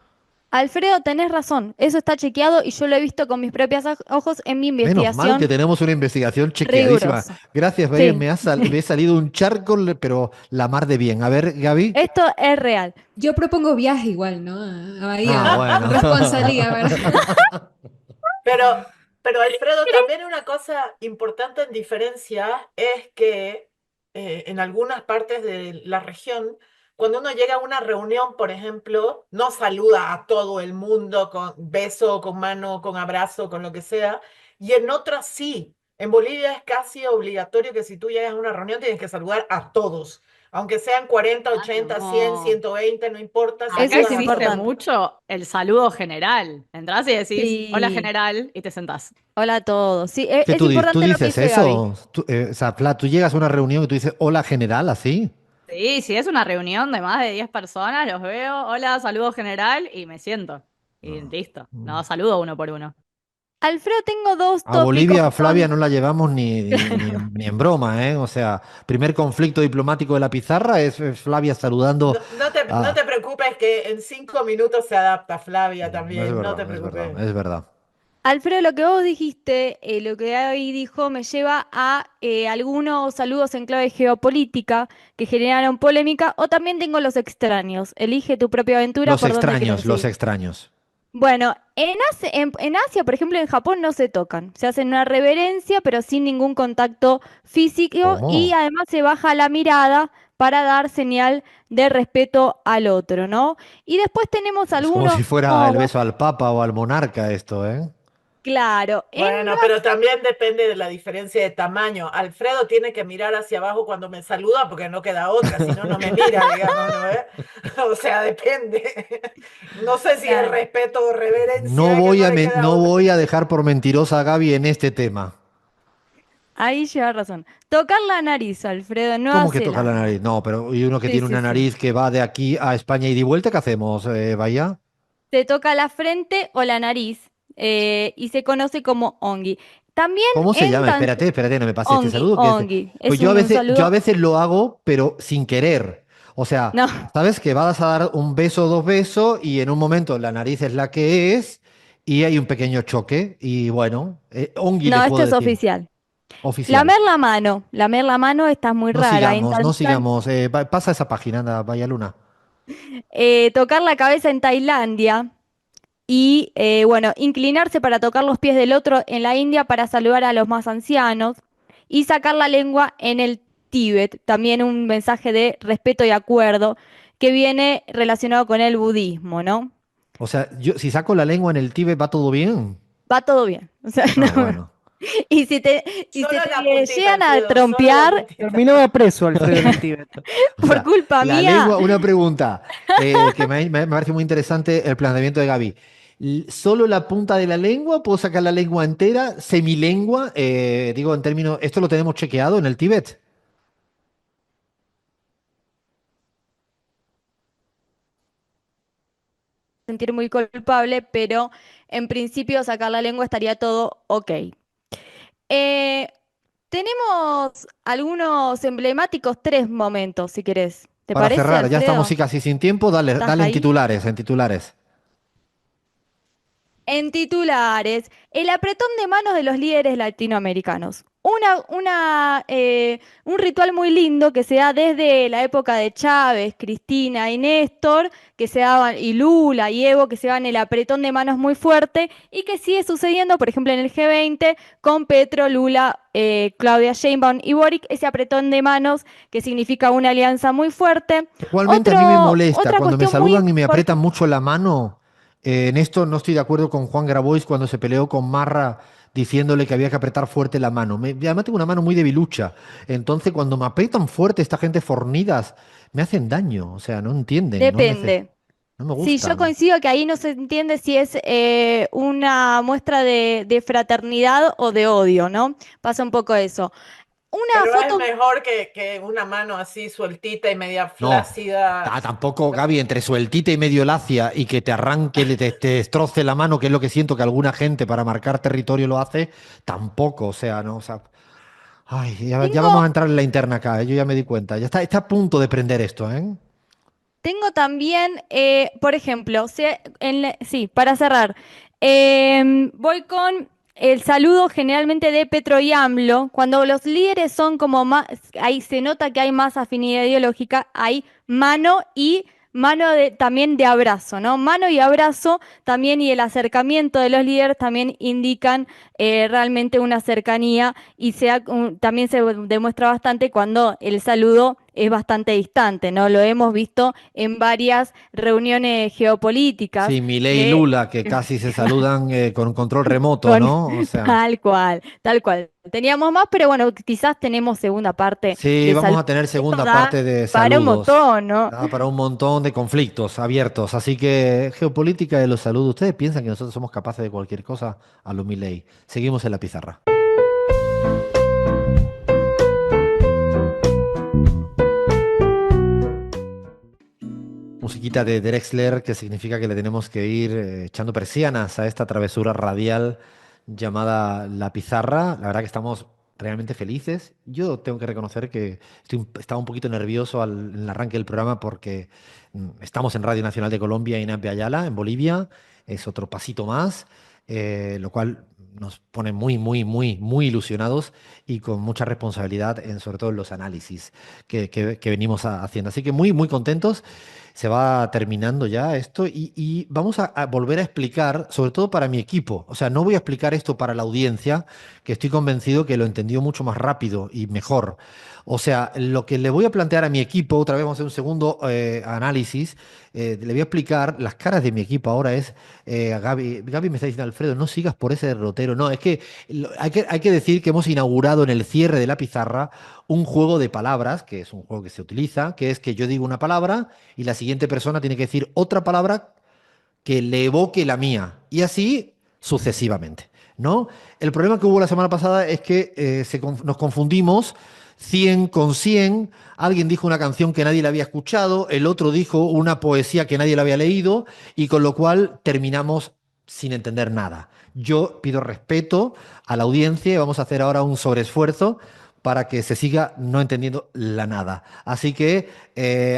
Alfredo, tenés razón. Eso está chequeado y yo lo he visto con mis propios ojos en mi Menos mal que investigación tenemos una investigación chequeadísima. rigurosa. Gracias, Bahía. Sí, Me ha salido un charco, pero la mar de bien. A ver, Gaby. esto es real. Yo propongo viaje igual, ¿no? A Ah, Bahía. bueno. Corresponsalía, ¿verdad? Pero, pero Alfredo, también una cosa importante en diferencia es que en algunas partes de la región, cuando uno llega a una reunión, por ejemplo, no saluda a todo el mundo con beso, con mano, con abrazo, con lo que sea, y en otras sí. En Bolivia es casi obligatorio que si tú llegas a una reunión tienes que saludar a todos, Aunque sean 40, Ah, 80, 100, no. 120, no importa, Eso Acá es saludan a existe todos. importante. mucho el saludo general. Entrás y decís, hola Sí, general, y te sentás. hola a todos. Sí, ¿Qué es tú importante lo que dices dice Gaby. eso? O sea, tú llegas a una reunión y tú dices, hola general, así. Sí, si es una reunión de más de 10 personas, los veo, hola, saludo general, y me siento. Y No. listo. No, saludo uno por uno. Alfredo, tengo dos A tópicos Bolivia, que a Flavia son, no la llevamos ni en broma, ¿eh? O sea, primer conflicto diplomático de la pizarra es Flavia saludando No a... te preocupes que en 5 minutos se adapta Flavia Es también, no te verdad, es verdad, preocupes. es verdad. Alfredo, lo que vos dijiste, lo que Gaby dijo, me lleva a algunos saludos en clave geopolítica que generaron polémica, o también tengo los extraños. Elige tu propia aventura Los por dónde extraños, querés los ir. extraños. Bueno, en Asia, por ejemplo, en Japón no se tocan. Se hacen una reverencia, pero sin ningún contacto físico y ¿Cómo? además se baja la mirada para dar señal de respeto al otro, ¿no? Y después tenemos Es como algunos, si fuera el beso al papa o al monarca esto, ¿eh? claro, en Bueno, pero también depende de la diferencia de tamaño. Alfredo tiene que mirar hacia abajo cuando me saluda porque no queda otra, si no, no me mira, digamos, ¿no ve? O sea, depende. No sé si es Claro. respeto o reverencia, que no le queda No otra. voy a dejar por mentirosa a Gaby en este tema. Ahí lleva razón. Tocar la nariz, Alfredo, en Nueva ¿Cómo que toca la Zelanda. nariz? No, pero y uno que Sí, tiene sí, una sí. nariz que va de aquí a España y de vuelta, ¿qué hacemos, Vaya? Se toca la frente o la nariz y se conoce como ongi. También ¿Cómo se en llama? Espérate, espérate, no me pase este ongi, saludo. ongi. Pues Es un yo a saludo. veces lo hago, pero sin querer. O sea, No, sabes que vas a dar un beso o dos besos y en un momento la nariz es la que es y hay un pequeño choque. Y bueno, ongi le no, puedo esto es decir. oficial. Oficial. Lamer la mano, esta es muy rara. No sigamos. Pasa esa página, anda, Vaya Luna. Tocar la cabeza en Tailandia y, bueno, inclinarse para tocar los pies del otro en la India para saludar a los más ancianos y sacar la lengua en el Tíbet, también un mensaje de respeto y acuerdo que viene relacionado con el budismo, ¿no? O sea, yo si saco la lengua en el Tíbet, ¿va todo bien? Va todo bien. O sea, Ah, no. bueno. Y si te, y Solo si te la puntita, llegan a Alfredo, solo la trompear puntita. Terminaba preso Alfredo en el Tíbet. O por sea, culpa la mía, lengua, una pregunta que me parece muy interesante el planteamiento de Gaby. ¿Solo la punta de la lengua? ¿Puedo sacar la lengua entera? ¿Semilengua? Digo, en términos, ¿esto lo tenemos chequeado en el Tíbet? sentir muy culpable, pero en principio sacar la lengua estaría todo ok. Eh, tenemos algunos emblemáticos tres momentos, si querés. ¿Te Para parece, cerrar, ya estamos Alfredo? sí casi sin tiempo, dale, ¿Estás dale en ahí? titulares, en titulares. En titulares, el apretón de manos de los líderes latinoamericanos. Un ritual muy lindo que se da desde la época de Chávez, Cristina y Néstor, que se daban, y Lula y Evo, que se daban el apretón de manos muy fuerte y que sigue sucediendo, por ejemplo, en el G20 con Petro, Lula, Claudia Sheinbaum y Boric, ese apretón de manos que significa una alianza muy fuerte. Igualmente a mí me molesta Otra cuando me cuestión muy saludan y me importante. aprietan mucho la mano. En esto no estoy de acuerdo con Juan Grabois cuando se peleó con Marra diciéndole que había que apretar fuerte la mano. Y además tengo una mano muy debilucha. Entonces cuando me aprietan fuerte esta gente fornidas, me hacen daño. O sea, no entienden, Depende. no me Sí, yo gusta. coincido que ahí no se entiende si es una muestra de fraternidad o de odio, ¿no? Pasa un poco eso. Una Pero es foto, mejor que una mano así sueltita y media No, flácida. tampoco, Gaby, entre sueltita y medio lacia y que te arranque, te destroce la mano, que es lo que siento que alguna gente para marcar territorio lo hace, tampoco, o sea, no, o sea, ay, ya tengo, vamos a entrar en la interna acá, yo ya me di cuenta, está a punto de prender esto, ¿eh? tengo también, por ejemplo, sí, para cerrar, voy con el saludo generalmente de Petro y AMLO. Cuando los líderes son como más, ahí se nota que hay más afinidad ideológica, hay mano y también de abrazo, ¿no? Mano y abrazo también y el acercamiento de los líderes también indican realmente una cercanía y también se demuestra bastante cuando el saludo es bastante distante, ¿no? Lo hemos visto en varias reuniones geopolíticas Sí, Milei y que Lula, que casi se saludan con control remoto, con ¿no? O sea, tal cual, tal cual. Teníamos más, pero bueno, quizás tenemos segunda parte sí, de vamos salud. a tener Esto segunda da parte de para un saludos. montón, ¿no? Da para un montón de conflictos abiertos. Así que geopolítica de los saludos. ¿Ustedes piensan que nosotros somos capaces de cualquier cosa? A lo Milei. Seguimos en la pizarra. Musiquita de Drexler, que significa que le tenemos que ir echando persianas a esta travesura radial llamada La Pizarra. La verdad que estamos realmente felices. Yo tengo que reconocer que estaba un poquito nervioso en el arranque del programa porque estamos en Radio Nacional de Colombia, INAP Ayala, en Bolivia. Es otro pasito más, lo cual nos pone muy, muy, muy, muy ilusionados y con mucha responsabilidad, sobre todo en los análisis que venimos haciendo. Así que muy, muy contentos. Se va terminando ya esto y vamos a volver a explicar, sobre todo para mi equipo. O sea, no voy a explicar esto para la audiencia, que estoy convencido que lo entendió mucho más rápido y mejor. O sea, lo que le voy a plantear a mi equipo, otra vez vamos a hacer un segundo análisis, le voy a explicar las caras de mi equipo ahora a Gaby me está diciendo, Alfredo, no sigas por ese derrotero. No, es que hay que decir que hemos inaugurado en el cierre de la pizarra un juego de palabras, que es un juego que se utiliza, que es que yo digo una palabra y la siguiente persona tiene que decir otra palabra que le evoque la mía. Y así sucesivamente, ¿no? El problema que hubo la semana pasada es que nos confundimos 100 con 100. Alguien dijo una canción que nadie la había escuchado, el otro dijo una poesía que nadie la había leído, y con lo cual terminamos sin entender nada. Yo pido respeto a la audiencia y vamos a hacer ahora un sobreesfuerzo para que se siga no entendiendo la nada. Así que,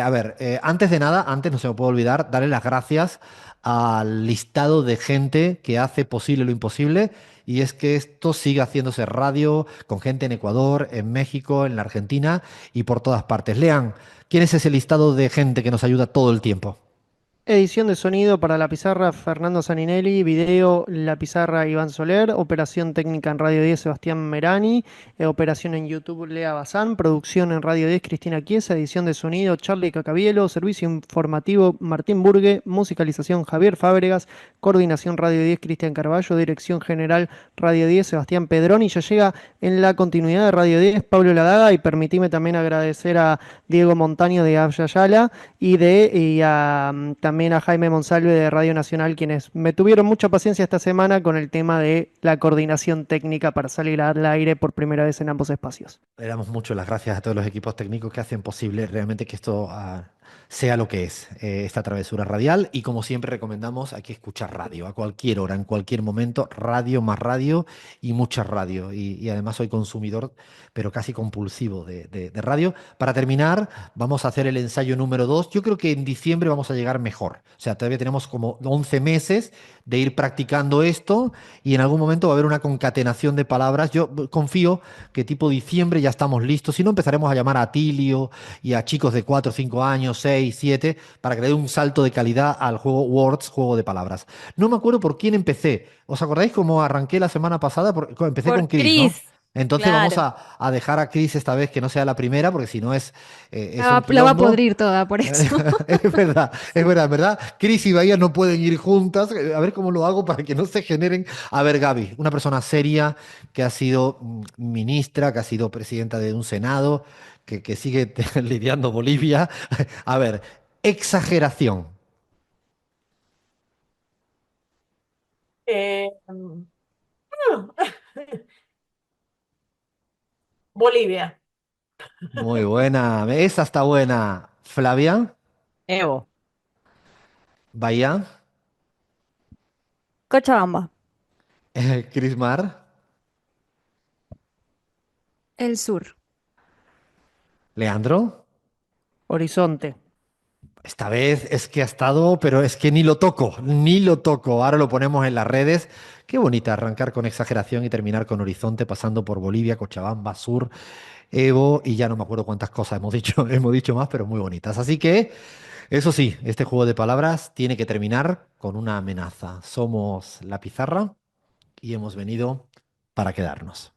a ver, antes de nada, antes no se me puede olvidar, darle las gracias al listado de gente que hace posible lo imposible, y es que esto siga haciéndose radio con gente en Ecuador, en México, en la Argentina y por todas partes. Lean, ¿quién es ese listado de gente que nos ayuda todo el tiempo? Edición de sonido para La Pizarra, Fernando Saninelli. Video, La Pizarra, Iván Soler. Operación técnica en Radio 10, Sebastián Merani. Operación en YouTube, Lea Bazán. Producción en Radio 10, Cristina Chiesa. Edición de sonido, Charlie Cacabielo. Servicio informativo, Martín Burgue. Musicalización, Javier Fábregas. Coordinación Radio 10, Cristian Carballo. Dirección general, Radio 10, Sebastián Pedroni. Ya llega en la continuidad de Radio 10, Pablo Ladaga. Y permitime también agradecer a Diego Montaño de Yala también a Jaime Monsalve de Radio Nacional, quienes me tuvieron mucha paciencia esta semana con el tema de la coordinación técnica para salir al aire por primera vez en ambos espacios. Le damos mucho las gracias a todos los equipos técnicos que hacen posible realmente que esto sea lo que es, esta travesura radial. Y como siempre recomendamos, hay que escuchar radio a cualquier hora, en cualquier momento, radio más radio y mucha radio. Y además soy consumidor, pero casi compulsivo de radio. Para terminar, vamos a hacer el ensayo número 2. Yo creo que en diciembre vamos a llegar mejor. O sea, todavía tenemos como 11 meses de ir practicando esto y en algún momento va a haber una concatenación de palabras. Yo confío que tipo diciembre ya estamos listos. Si no, empezaremos a llamar a Atilio y a chicos de 4, 5 años, 6, 7, para que le dé un salto de calidad al juego Words, juego de palabras. No me acuerdo por quién empecé. ¿Os acordáis cómo arranqué la semana pasada? Empecé con Por Chris, ¿no? Cris, Entonces vamos claro. a dejar a Chris esta vez que no sea la primera, porque si no es un La va a quilombo. podrir toda por eso. Es verdad, es verdad, es verdad. Cris y Bahía no pueden ir juntas. A ver cómo lo hago para que no se generen. A ver, Gaby, una persona seria que ha sido ministra, que ha sido presidenta de un senado, que sigue lidiando Bolivia. A ver, exageración. Eh, Bolivia. Muy buena, esa está buena. Flavia, Evo. Bahía, Cochabamba. Cris Mar, El sur. Leandro. Horizonte. Esta vez es que ha estado, pero es que ni lo toco, ni lo toco. Ahora lo ponemos en las redes. Qué bonita arrancar con exageración y terminar con Horizonte, pasando por Bolivia, Cochabamba, Sur, Evo, y ya no me acuerdo cuántas cosas hemos dicho, hemos dicho más, pero muy bonitas. Así que, eso sí, este juego de palabras tiene que terminar con una amenaza. Somos la pizarra y hemos venido para quedarnos.